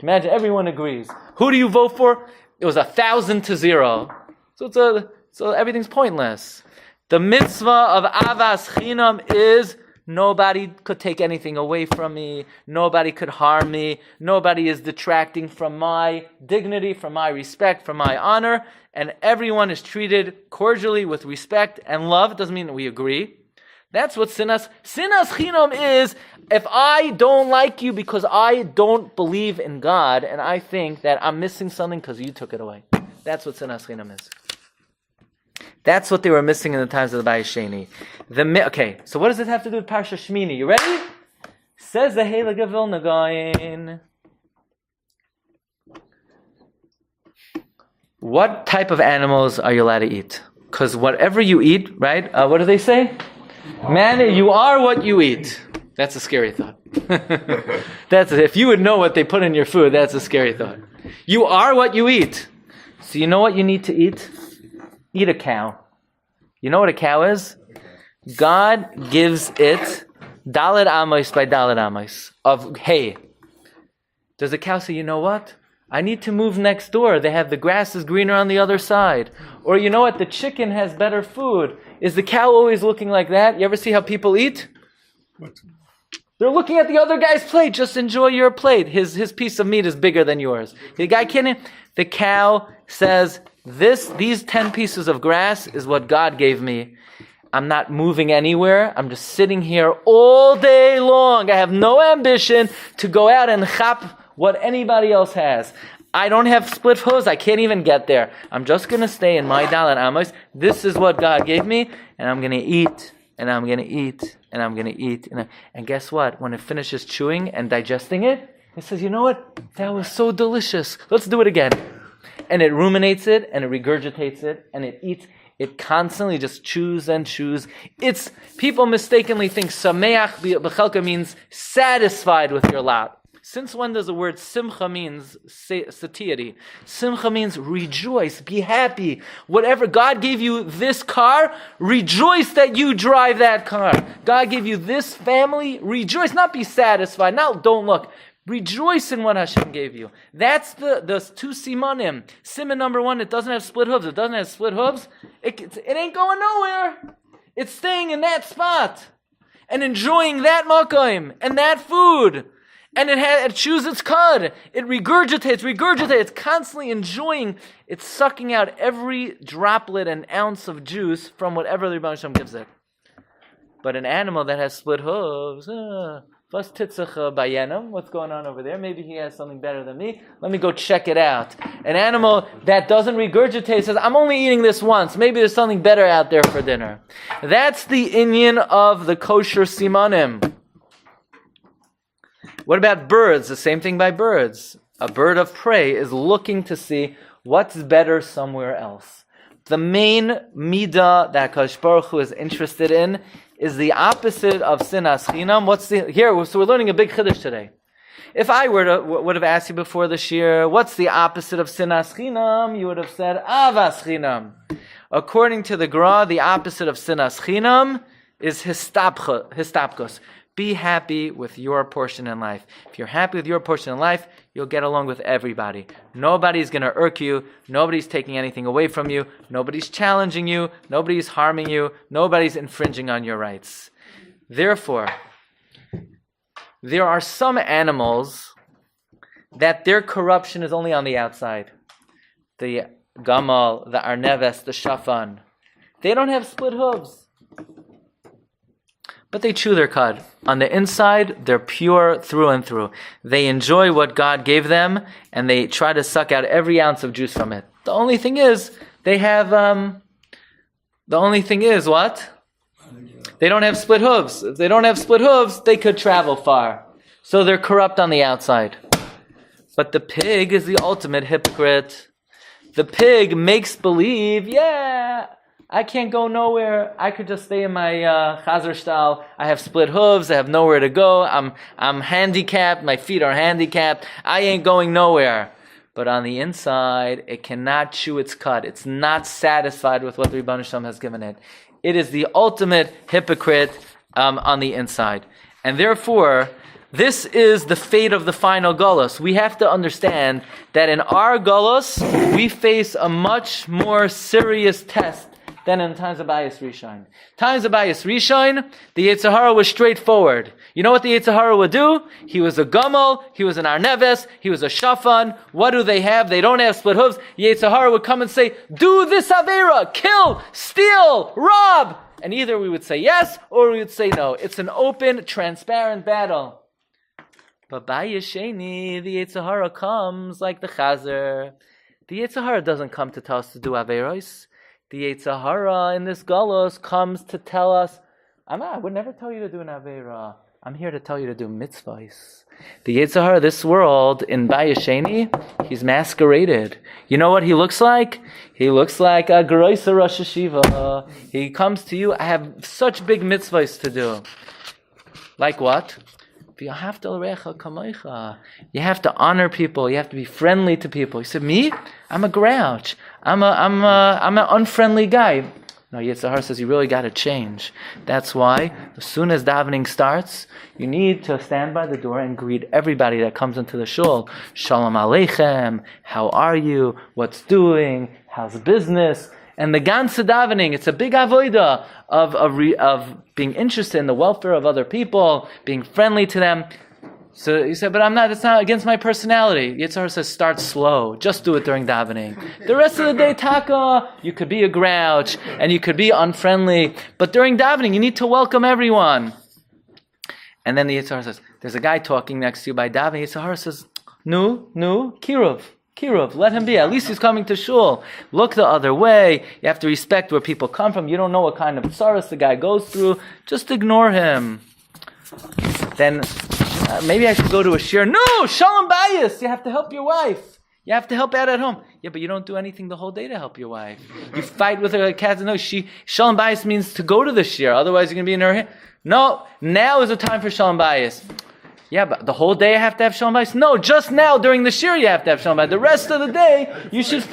Imagine everyone agrees. Who do you vote for? It was 1,000-0. So everything's pointless. The mitzvah of avas chinam is nobody could take anything away from me. Nobody could harm me. Nobody is detracting from my dignity, from my respect, from my honor. And everyone is treated cordially with respect and love. It doesn't mean that we agree. That's what sinas chinam is. If I don't like you because I don't believe in God and I think that I'm missing something because you took it away. That's what sinas chinam is. That's what they were missing in the times of the Bayis Sheni. Okay, so what does it have to do with Parsha Shemini? You ready? Says the Heilige Vilna Gaon. What type of animals are you allowed to eat? Because whatever you eat, right? What do they say? Man, you are what you eat. That's a scary thought. If you would know what they put in your food, that's a scary thought. You are what you eat. So you know what you need to eat? Eat a cow. You know what a cow is? God gives it Dalet Amos by Dalet Amos of hay. Does the cow say, you know what? I need to move next door. They have the grass is greener on the other side. Or you know what? The chicken has better food. Is the cow always looking like that? You ever see how people eat? They're looking at the other guy's plate. Just enjoy your plate. His piece of meat is bigger than yours. The guy can't. The cow says, these 10 pieces of grass is what God gave me. I'm not moving anywhere. I'm just sitting here all day long. I have no ambition to go out and chop what anybody else has. I don't have split hooves. I can't even get there. I'm just going to stay in my Dalet Amos. This is what God gave me, and I'm going to eat, and I'm going to eat, and I'm going to eat. And guess what? When it finishes chewing and digesting it, it says, you know what? That was so delicious. Let's do it again. And it ruminates it, and it regurgitates it, and it eats. It constantly just chews and chews. People mistakenly think sameach b'chelka means satisfied with your lot. Since when does the word simcha means satiety? Simcha means rejoice, be happy. Whatever, God gave you this car, rejoice that you drive that car. God gave you this family, rejoice, not be satisfied, not don't look. Rejoice in what Hashem gave you. That's the two simanim. Siman number 1, it doesn't have split hooves. It doesn't have split hooves. It ain't going nowhere. It's staying in that spot and enjoying that makom and that food. And it chews its cud. It regurgitates. It's constantly enjoying. It's sucking out every droplet and ounce of juice from whatever the Rebbe Hashem gives it. But an animal that has split hooves, what's going on over there? Maybe he has something better than me. Let me go check it out. An animal that doesn't regurgitate says, I'm only eating this once. Maybe there's something better out there for dinner. That's the inyan of the kosher simanim. What about birds? The same thing by birds. A bird of prey is looking to see what's better somewhere else. The main midah that HaKadosh Baruch Hu is interested in is the opposite of sinas chinam. So we're learning a big chiddush today. If I would have asked you before the shiur, what's the opposite of sinas chinam? You would have said avas chinam. According to the Gra, the opposite of sinas chinam is histapkos. Be happy with your portion in life. If you're happy with your portion in life, you'll get along with everybody. Nobody's going to irk you. Nobody's taking anything away from you. Nobody's challenging you. Nobody's harming you. Nobody's infringing on your rights. Therefore, there are some animals that their corruption is only on the outside. The gamal, the arneves, the shafan. They don't have split hooves. But they chew their cud. On the inside, they're pure through and through. They enjoy what God gave them, and they try to suck out every ounce of juice from it. The only thing is, what? They don't have split hooves. If they don't have split hooves, they could travel far. So they're corrupt on the outside. But the pig is the ultimate hypocrite. The pig makes believe, I can't go nowhere. I could just stay in my chazer shtal. I have split hooves. I have nowhere to go. I'm handicapped. My feet are handicapped. I ain't going nowhere. But on the inside, it cannot chew its cud. It's not satisfied with what the Rebbe Hashem has given it. It is the ultimate hypocrite on the inside. And therefore, this is the fate of the final galus. We have to understand that in our galus, we face a much more serious test than in times of Bayis Rishon. Times of Bayis Rishon, the Yetzer Hara was straightforward. You know what the Yetzer Hara would do? He was a gamal, he was an arneves, he was a shafan. What do they have? They don't have split hooves. Yetzer Hara would come and say, do this avera, kill, steal, rob. And either we would say yes, or we would say no. It's an open, transparent battle. But Bayis Sheni, the Yetzer Hara comes like the chazer. The Yetzer Hara doesn't come to tell us to do averos. The Yetzer Hara in this galus comes to tell us, I would never tell you to do an avera. I'm here to tell you to do mitzvahs. The Yetzer Hara, this world, in Bayis Sheni, he's masqueraded. You know what he looks like? He looks like a Geroisa Rosh Hashiva. He comes to you, I have such big mitzvahs to do. Like what? You have to honor people. You have to be friendly to people. He said, me? I'm a grouch. I'm an unfriendly guy. No, Yetzer Hara says you really got to change. That's why as soon as davening starts, you need to stand by the door and greet everybody that comes into the shul. Shalom Aleichem. How are you? What's doing? How's business? And the ganze davening, it's a big avodah of being interested in the welfare of other people, being friendly to them. So he said, but it's not against my personality. Yetzer Hara says, start slow. Just do it during davening. The rest of the day, taka, you could be a grouch, and you could be unfriendly. But during davening, you need to welcome everyone. And then the Yetzer Hara says, there's a guy talking next to you by davening. Yetzer Hara says, no, Kiruv, let him be. At least he's coming to shul. Look the other way. You have to respect where people come from. You don't know what kind of tsaras the guy goes through. Just ignore him. Then maybe I should go to a shiur. No, shalom bayis. You have to help your wife. You have to help out at home. Yeah, but you don't do anything the whole day to help your wife. You fight with her like cats. No, shalom bayis means to go to the shiur. Otherwise, you're going to be in her hair. No, now is the time for shalom bayis. Yeah, but the whole day I have to have shalom bayis? No, just now during the shiur you have to have shalom bayis. The rest of the day you should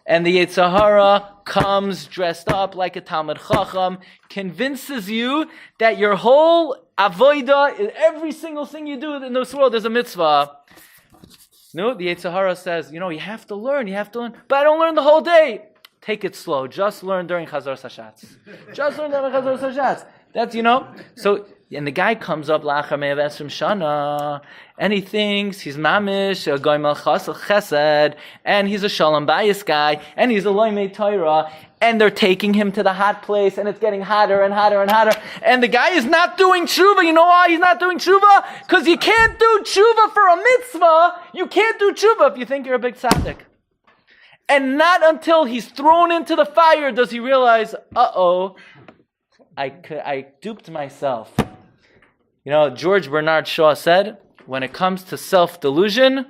And the Yetzer Hara comes dressed up like a Talmid Chacham, convinces you that your whole avodah, every single thing you do in this world is a mitzvah. No, the Yetzer Hara says, you have to learn. But I don't learn the whole day. Take it slow. Just learn during Chazar Sashatz. That's, so... And the guy comes up la'achar me'av esrim shana, and he thinks he's mamish, a goy melchas chesed, and he's a shalom bayis guy, and he's a loymei Torah, and they're taking him to the hot place, and it's getting hotter and hotter and hotter, and the guy is not doing tshuva. You know why he's not doing tshuva? Because you can't do tshuva for a mitzvah. You can't do tshuva if you think you're a big tzaddik. And not until he's thrown into the fire does he realize, I duped myself. George Bernard Shaw said, when it comes to self-delusion,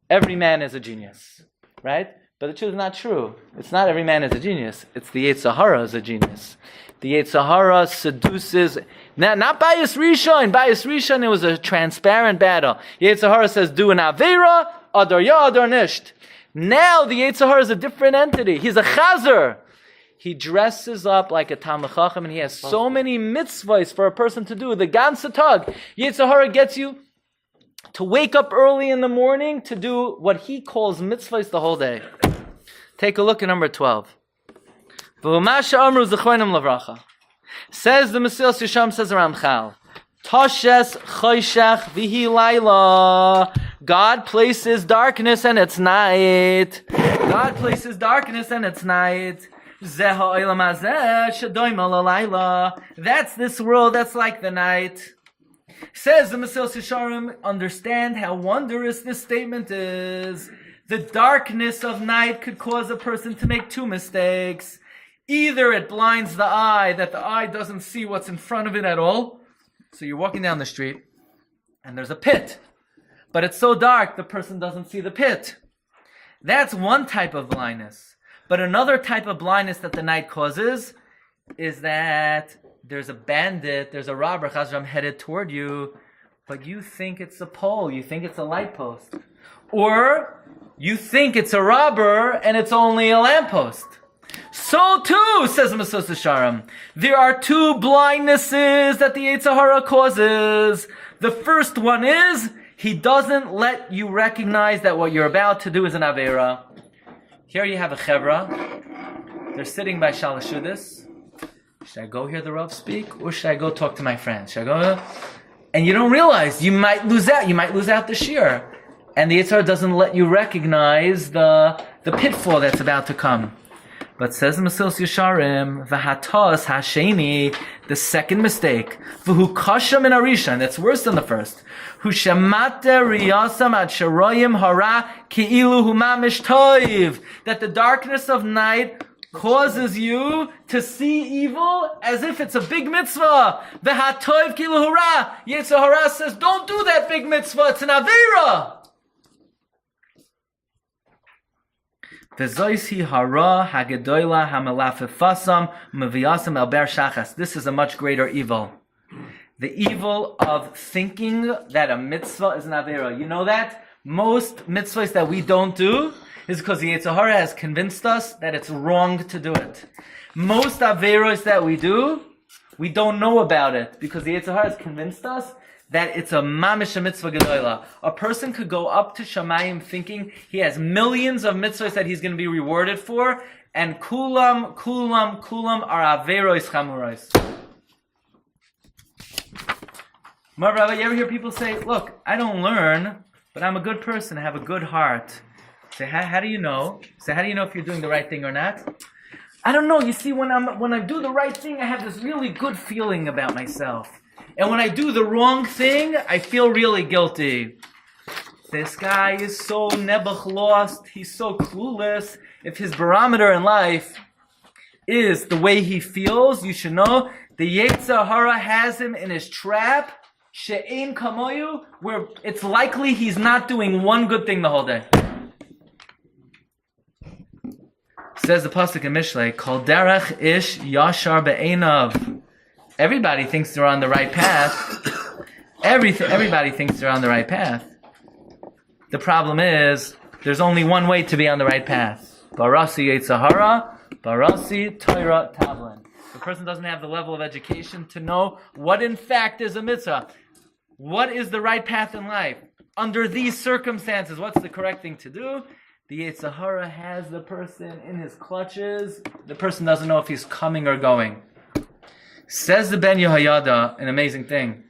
every man is a genius, right? But the truth is not true. It's not every man is a genius. It's the Yetzer Hara is a genius. The Yetzer Hara seduces, not Bias Rishon. Bias Rishon, it was a transparent battle. Yetzer Hara says, do an Aveira, adar ya, adar nisht. Now the Yetzer Hara is a different entity. He's a chazer. He dresses up like a Talmid Chacham, and he has so many mitzvahs for a person to do. The ganze Tag. Yetzer Hara gets you to wake up early in the morning to do what he calls mitzvahs the whole day. Take a look at number 12. Says the Mesilas Yesharim, says Ramchal, Toshes choshech v'hi laila. God places darkness and it's night. God places darkness and it's night. That's this world, that's like the night. Says the Mesilas Yesharim, understand how wondrous this statement is. The darkness of night could cause a person to make two mistakes. Either it blinds the eye, that the eye doesn't see what's in front of it at all. So you're walking down the street, and there's a pit. But it's so dark, the person doesn't see the pit. That's one type of blindness. But another type of blindness that the night causes is that there's a bandit, there's a robber, Chazram, headed toward you, but you think it's a pole, you think it's a light post. Or you think it's a robber and it's only a lamppost. So too, says Mesilas Yesharim, there are two blindnesses that the Yetzer Hara causes. The first one is, he doesn't let you recognize that what you're about to do is an Aveira. Here you have a chevra. They're sitting by Shalashudis. Should I go hear the Rav speak, or should I go talk to my friends? Should I go? And you don't realize you might lose out. You might lose out the shiur, and the Yetzer Hara doesn't let you recognize the pitfall that's about to come. But says the Mesilas Yesharim, v'hatos hasheni, the second mistake, v'hu kasha min harishan, that's worse than the first. Hu shemate riyasam ad sharoyim hara ki'ilu hu mamish toiv, that the darkness of night causes you to see evil as if it's a big mitzvah. V'hatoiv ki'ilu hura. Yetzer Hara says, don't do that big mitzvah, it's an aveira. This is a much greater evil. The evil of thinking that a mitzvah is an avera. You know that? Most mitzvahs that we don't do is because the Yetzer Hara has convinced us that it's wrong to do it. Most averos that we do, we don't know about it because the Yetzer Hara has convinced us that it's a mamish mitzvah gedola. A person could go up to Shamayim thinking he has millions of mitzvahs that he's going to be rewarded for, and kulam are averos chamuros. Rabbi, you ever hear people say, look, I don't learn, but I'm a good person, I have a good heart. Say, how do you know? Say, how do you know if you're doing the right thing or not? I don't know. You see, when I do the right thing, I have this really good feeling about myself. And when I do the wrong thing, I feel really guilty. This guy is so nebuch lost. He's so clueless. If his barometer in life is the way he feels, you should know the Yetzer Hara has him in his trap. She'ein kamoyu, where it's likely he's not doing one good thing the whole day. Says the pasuk in Mishlei, Kol derech ish yashar be'einav. Everybody thinks they're on the right path. Everybody thinks they're on the right path. The problem is, there's only one way to be on the right path. Barasi Yetzer Hara, Barasi Torah Tavlin. The person doesn't have the level of education to know what in fact is a mitzvah. What is the right path in life? Under these circumstances, what's the correct thing to do? The Yetzer Hara has the person in his clutches. The person doesn't know if he's coming or going. Says the Ben Yehoyada, an amazing thing.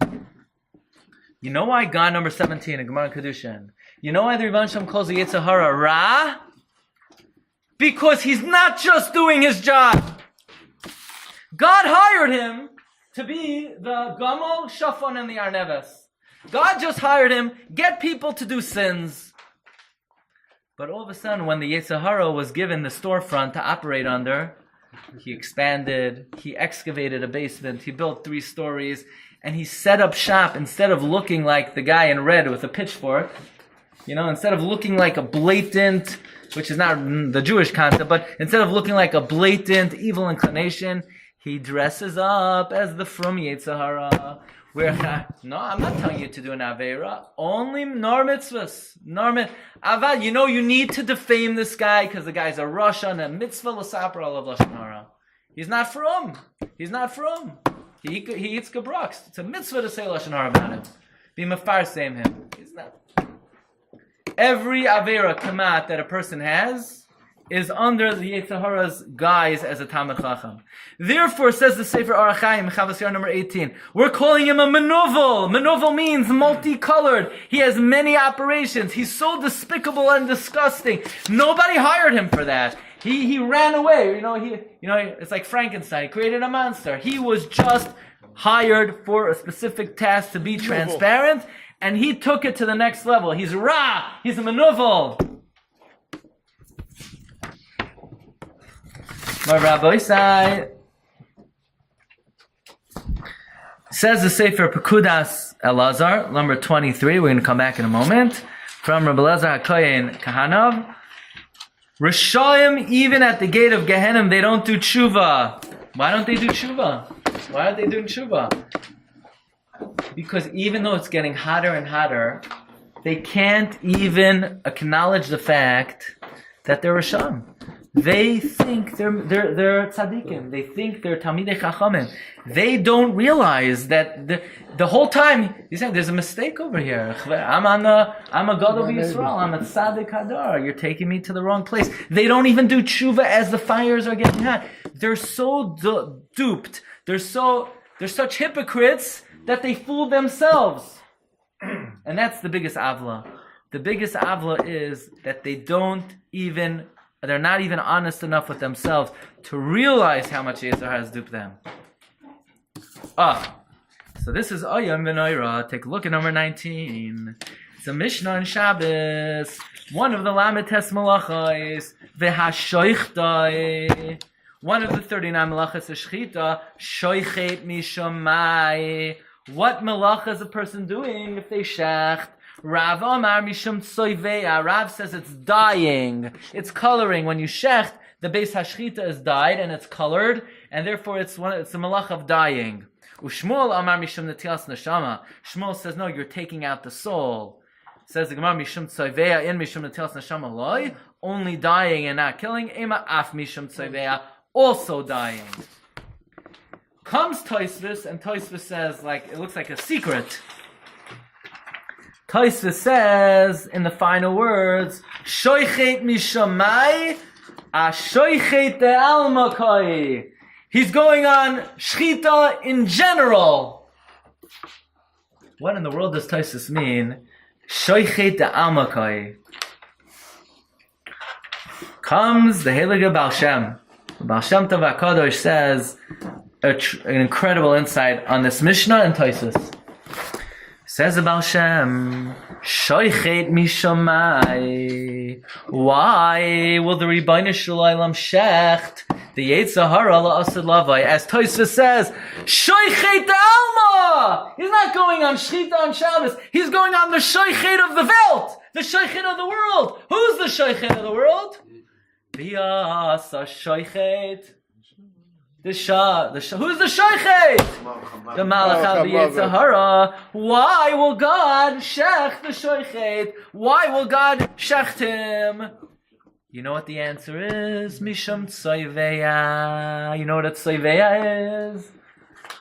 You know why God number 17 in Gemara Kedushin? You know why the Rebbeinu Shalom calls the Yetzer Hara Ra? Because he's not just doing his job. God hired him to be the Gamal, Shafon, and the Arneves. God just hired him, get people to do sins. But all of a sudden, when the Yetzer Hara was given the storefront to operate under, he expanded, he excavated a basement, he built 3 stories, and he set up shop instead of looking like the guy in red with a pitchfork. Instead of looking like a blatant, which is not the Jewish concept, but instead of looking like a blatant evil inclination, he dresses up as the from Yetzer Hara. No, I'm not telling you to do an Aveira. Only nor mitzvahs. Avad, you need to defame this guy because the guy's a Rasha and a mitzvah l'sapra of Lashon Hara. He's not from. He eats gebrocks. It's a mitzvah to say Lashon Hara about him. Be mefarsem him. He's not. Every Aveira kamat that a person has is under the Yetzer Hara's guise as a Talmid Chacham. Therefore, says the Sefer Orach Chaim, Chavos Yair number 18, we're calling him a menovel. Menovel means multicolored. He has many operations. He's so despicable and disgusting. Nobody hired him for that. He ran away. It's like Frankenstein. He created a monster. He was just hired for a specific task to be transparent, and he took it to the next level. He's Ra. He's a menovel. My Rabbi Sai says the Sefer Pekudas Elazar, number 23. We're going to come back in a moment. From Rabbi Elazar HaKohen Kahanav. Rishayim, even at the gate of Gehenna, they don't do tshuva. Why don't they do tshuva? Why aren't they doing tshuva? Because even though it's getting hotter and hotter, they can't even acknowledge the fact that they're Rishayim. They think they're tzaddikim. They think they're Talmidei Chachamim. They don't realize that the whole time he said, "There's a mistake over here. I'm a God of Yisrael. I'm a tzaddik hadar. You're taking me to the wrong place." They don't even do tshuva as the fires are getting hot. They're so duped. They're such hypocrites that they fool themselves. And that's the biggest avla. The biggest avla is that they're not even honest enough with themselves to realize how much Yetzer Hara has duped them. So this is Oyam V'Noira. Take a look at number 19. It's a Mishnah in Shabbos. One of the Lametes Malachos. V'Hashoichdai. One of the 39 Malachos is Shechita. Shoichet Mishamai. What malacha is a person doing if they shecht? Rav Amar Mishum Tsoiveya. Rav says it's dyeing. It's coloring. When you shecht, the base hashchita is dyed and it's colored, and therefore it's a malach of dyeing. Ushmuel amar mishum netilas neshama. Shmuel says, no, you're taking out the soul. Says the Gemara, mishum tzoveya in mishum netilas neshama loy, only dying and not killing. Ema af mishum tzoveya, also dying. Comes Tosfos, and Tosfos says, like, it looks like a secret. Tosfos says, in the final words, shoichet mishamai, ashoichet de'almakoi. He's going on shchita in general. What in the world does Tosfos mean? Shoichet de'almakoi. Comes the Heilige Baal Shem. The Baal Shem Tov HaKadosh says, an incredible insight on this Mishnah and Tosfos. Says the Baal Shem, Shoichet mishamai. Why will the Ribbono Shel Olam shecht the Yetzer Hara la'asad lavai? As Tosfos says, Shoichet alma. He's not going on Shechita on Shabbos. He's going on the Shoichet of the Welt, the Shoichet of the world. Who's the Shoichet of the world? V'yasa Shoichet. Who's the Shoichet? The Malach of the Yetzer Hara. Why will God shech the Shoichet? Why will God shecht him? You know what the answer is? Mishum tzoveya. You know what a tzoveya is?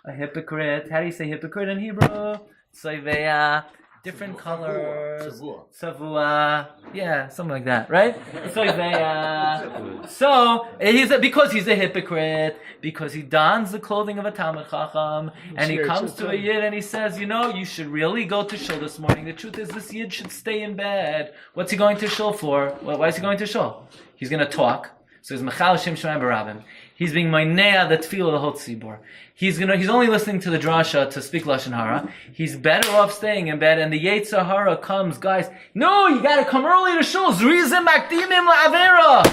A hypocrite. How do you say hypocrite in Hebrew? Tzoveya. Different colors. Savua. Yeah, something like that, right? So, because he's a hypocrite, because he dons the clothing of a Talmid Chacham, and he comes to a Yid and he says, you know, you should really go to shul this morning. The truth is, this Yid should stay in bed. What's he going to shul for? Why is he going to shul? He's going to talk. So he's Mechal Shem Shemayim Barabim. He's being Mainea the Tefillah of the Hot Tzibor. He's only listening to the drasha to speak Lashon Hara. He's better off staying in bed, and the Yetzer Hara comes, guys, no, you gotta come early to shul. Zrizim makdimim la'avera.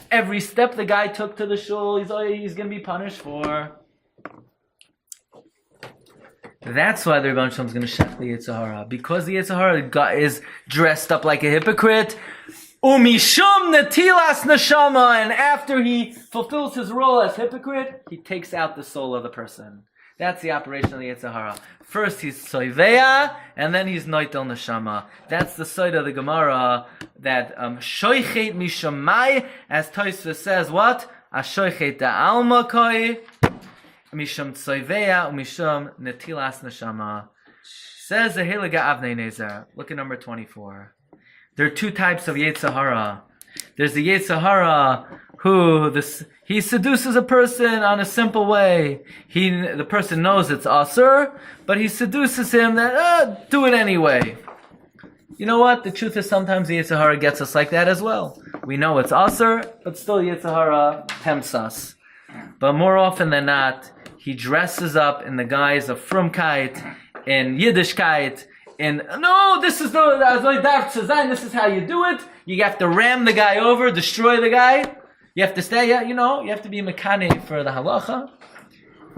Every step the guy took to the shul, he's gonna be punished for. That's why the Rebbeinu Shalom is gonna shech the Yetzer Hara. Because the Yetzer Hara is dressed up like a hypocrite, Umishum netilas neshama, and after he fulfills his role as hypocrite, he takes out the soul of the person. That's the operation of the Yetzer Hara. First he's tzoveya, and then he's noitel neshama. That's the side of the Gemara that shoichet mishamai, as Tosfos says, what? Ashoichet da'alma koi, mishum tzoveya, umishum netilas neshama. Says the Heilige Avnei Nezer. Look at number 24. There are two types of Yetzer Hara. There's the Yetzer Hara he seduces a person on a simple way. The person knows it's asur, but he seduces him that, do it anyway. You know what? The truth is sometimes the Yetzer Hara gets us like that as well. We know it's asur, but still Yetzer Hara tempts us. But more often than not, he dresses up in the guise of frumkeit, in Yiddishkeit, this is this is how you do it. You have to ram the guy over, destroy the guy. You have to stay, you have to be mekane for the halacha.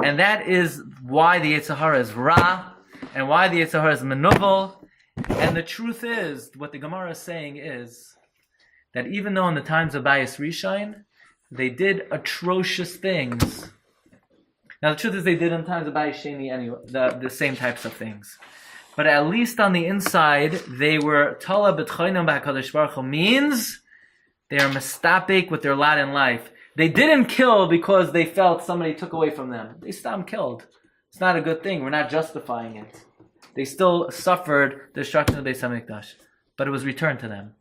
And that is why the Yetzer Hara is ra, and why the Yetzer Hara is menuvel. And the truth is, what the Gemara is saying is, that even though in the times of Bayis Rishon, they did atrocious things. Now the truth is they did in the times of Bayis Sheni anyway, the same types of things. But at least on the inside, they were Tala B'tchoinam B'HaKadosh Baruch Hu, means they are mistapik with their lot in life. They didn't kill because they felt somebody took away from them. They still killed. It's not a good thing. We're not justifying it. They still suffered the destruction of the Beis HaMikdash, but it was returned to them.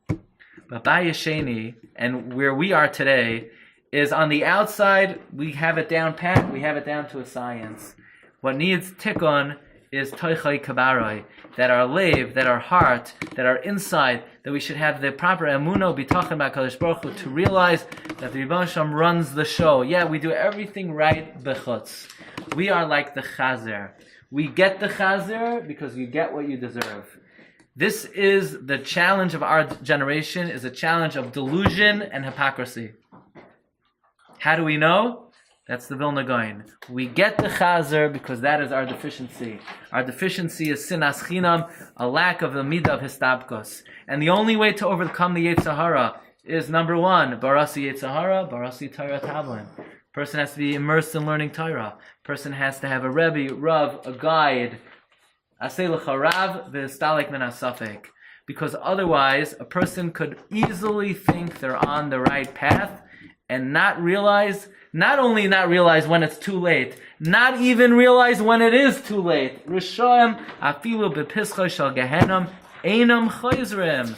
But Bayis Sheni, and where we are today, is on the outside, we have it down pat, we have it down to a science. What needs tikkun is toichai kabaroi, that our leiv, that our heart, that our inside, that we should have the proper emuno bitachon b'HaKadosh Baruch Hu to realize that the Rebbeinu Shalom runs the show. Yeah, we do everything right b'chutz. We are like the chazer. We get the chazer because you get what you deserve. This is the challenge of our generation, is a challenge of delusion and hypocrisy. How do we know? That's the Vilna Gaon. We get the chazer because that is our deficiency. Our deficiency is sinas chinam, a lack of the midah of histabkos. And the only way to overcome the Yetzer Hara is number one, barasi Yetzer Hara, barasi Torah Tavlin. Person has to be immersed in learning Torah. Person has to have a Rebbe, Rav, a guide. Aseh lecha Rav v'istalek min hasafek. Because otherwise, a person could easily think they're on the right path and not only not realize when it's too late, not even realize when it is too late. Rishoim afilu bepischa shel gehenom einam chayzrim.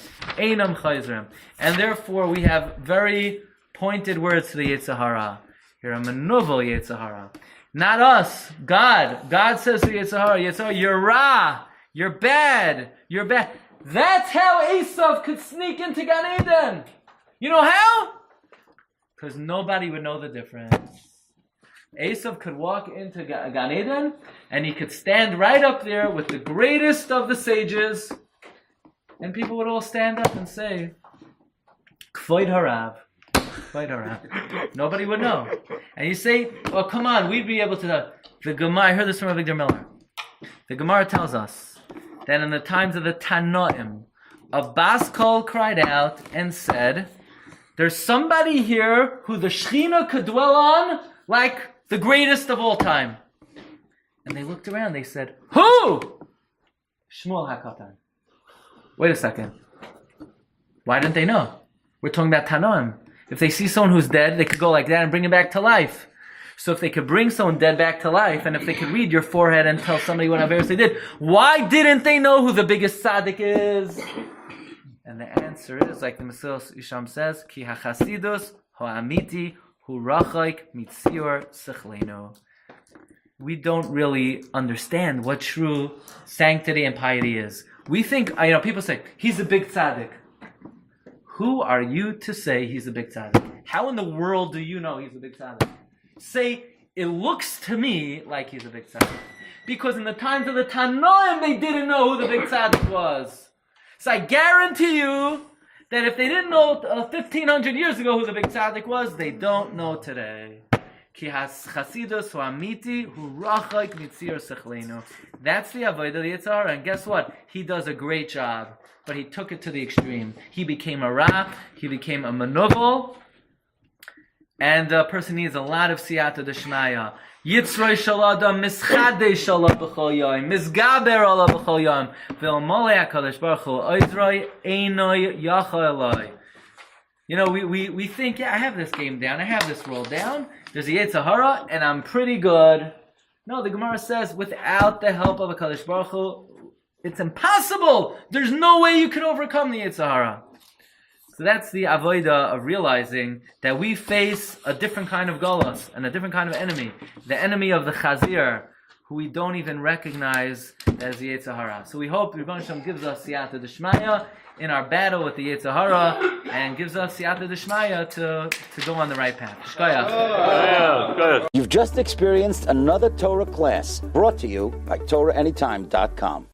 And therefore, we have very pointed words to the Yetzer Hara. You're a menuvel Yetzer Hara. Not us. God. God says to Yetzer Hara, you're ra. You're bad. You're bad. That's how Esav could sneak into Gan Eden. You know how? Because nobody would know the difference. Esav could walk into Gan Eden and he could stand right up there with the greatest of the sages, and people would all stand up and say, Kvoid Harav. Kvoid Harav. Nobody would know. And you say, oh, come on, we'd be able to know. The Gemara, I heard this from Rabbi Miller. The Gemara tells us that in the times of the Tanoim, a Bas Kol cried out and said, there's somebody here who the Shechina could dwell on like the greatest of all time. And they looked around, they said, who? Shmuel HaKatan. Wait a second. Why didn't they know? We're talking about Tanoim. If they see someone who's dead, they could go like that and bring him back to life. So if they could bring someone dead back to life, and if they could read your forehead and tell somebody what Averis they did, why didn't they know who the biggest tzaddik is? And the answer is, like the Mesilas Yesharim says, Ki hachasidus ha'amiti hu rachaik mitzior sechleinu. We don't really understand what true sanctity and piety is. We think, people say, he's a big tzaddik. Who are you to say he's a big tzaddik? How in the world do you know he's a big tzaddik? Say, it looks to me like he's a big tzaddik. Because in the times of the Tanoim, they didn't know who the big tzaddik was. So I guarantee you that if they didn't know 1,500 years ago who the big tzaddik was, they don't know today. Ki chasidus hu amiti hu rachaik mitzir sechlenu. That's the avodah of the Yetzer Hara. And guess what? He does a great job. But he took it to the extreme. He became a rap. He became a manuvel. And the person needs a lot of siyata d'shmaya. Yitzroi shaladam mischadei shalad b'chol yoyim misgaber alav b'chol yoyim v'ilmolei HaKadosh Baruch Hu oizroi einoi yacha eloi. We think, I have this game down. I have this roll down. There's a Yetzer Hara, and I'm pretty good. No, the Gemara says, without the help of HaKadosh Baruch Hu, it's impossible. There's no way you can overcome the Yetzer Hara. So that's the avodah of realizing that we face a different kind of galus and a different kind of enemy. The enemy of the chazir, who we don't even recognize as the Yetzer Hara. So we hope Rebbeinu Shem gives us siyata d'shmaya in our battle with the Yetzer Hara and gives us siyata d'shmaya to go on the right path. Shkoyach. You've just experienced another Torah class brought to you by TorahAnytime.com.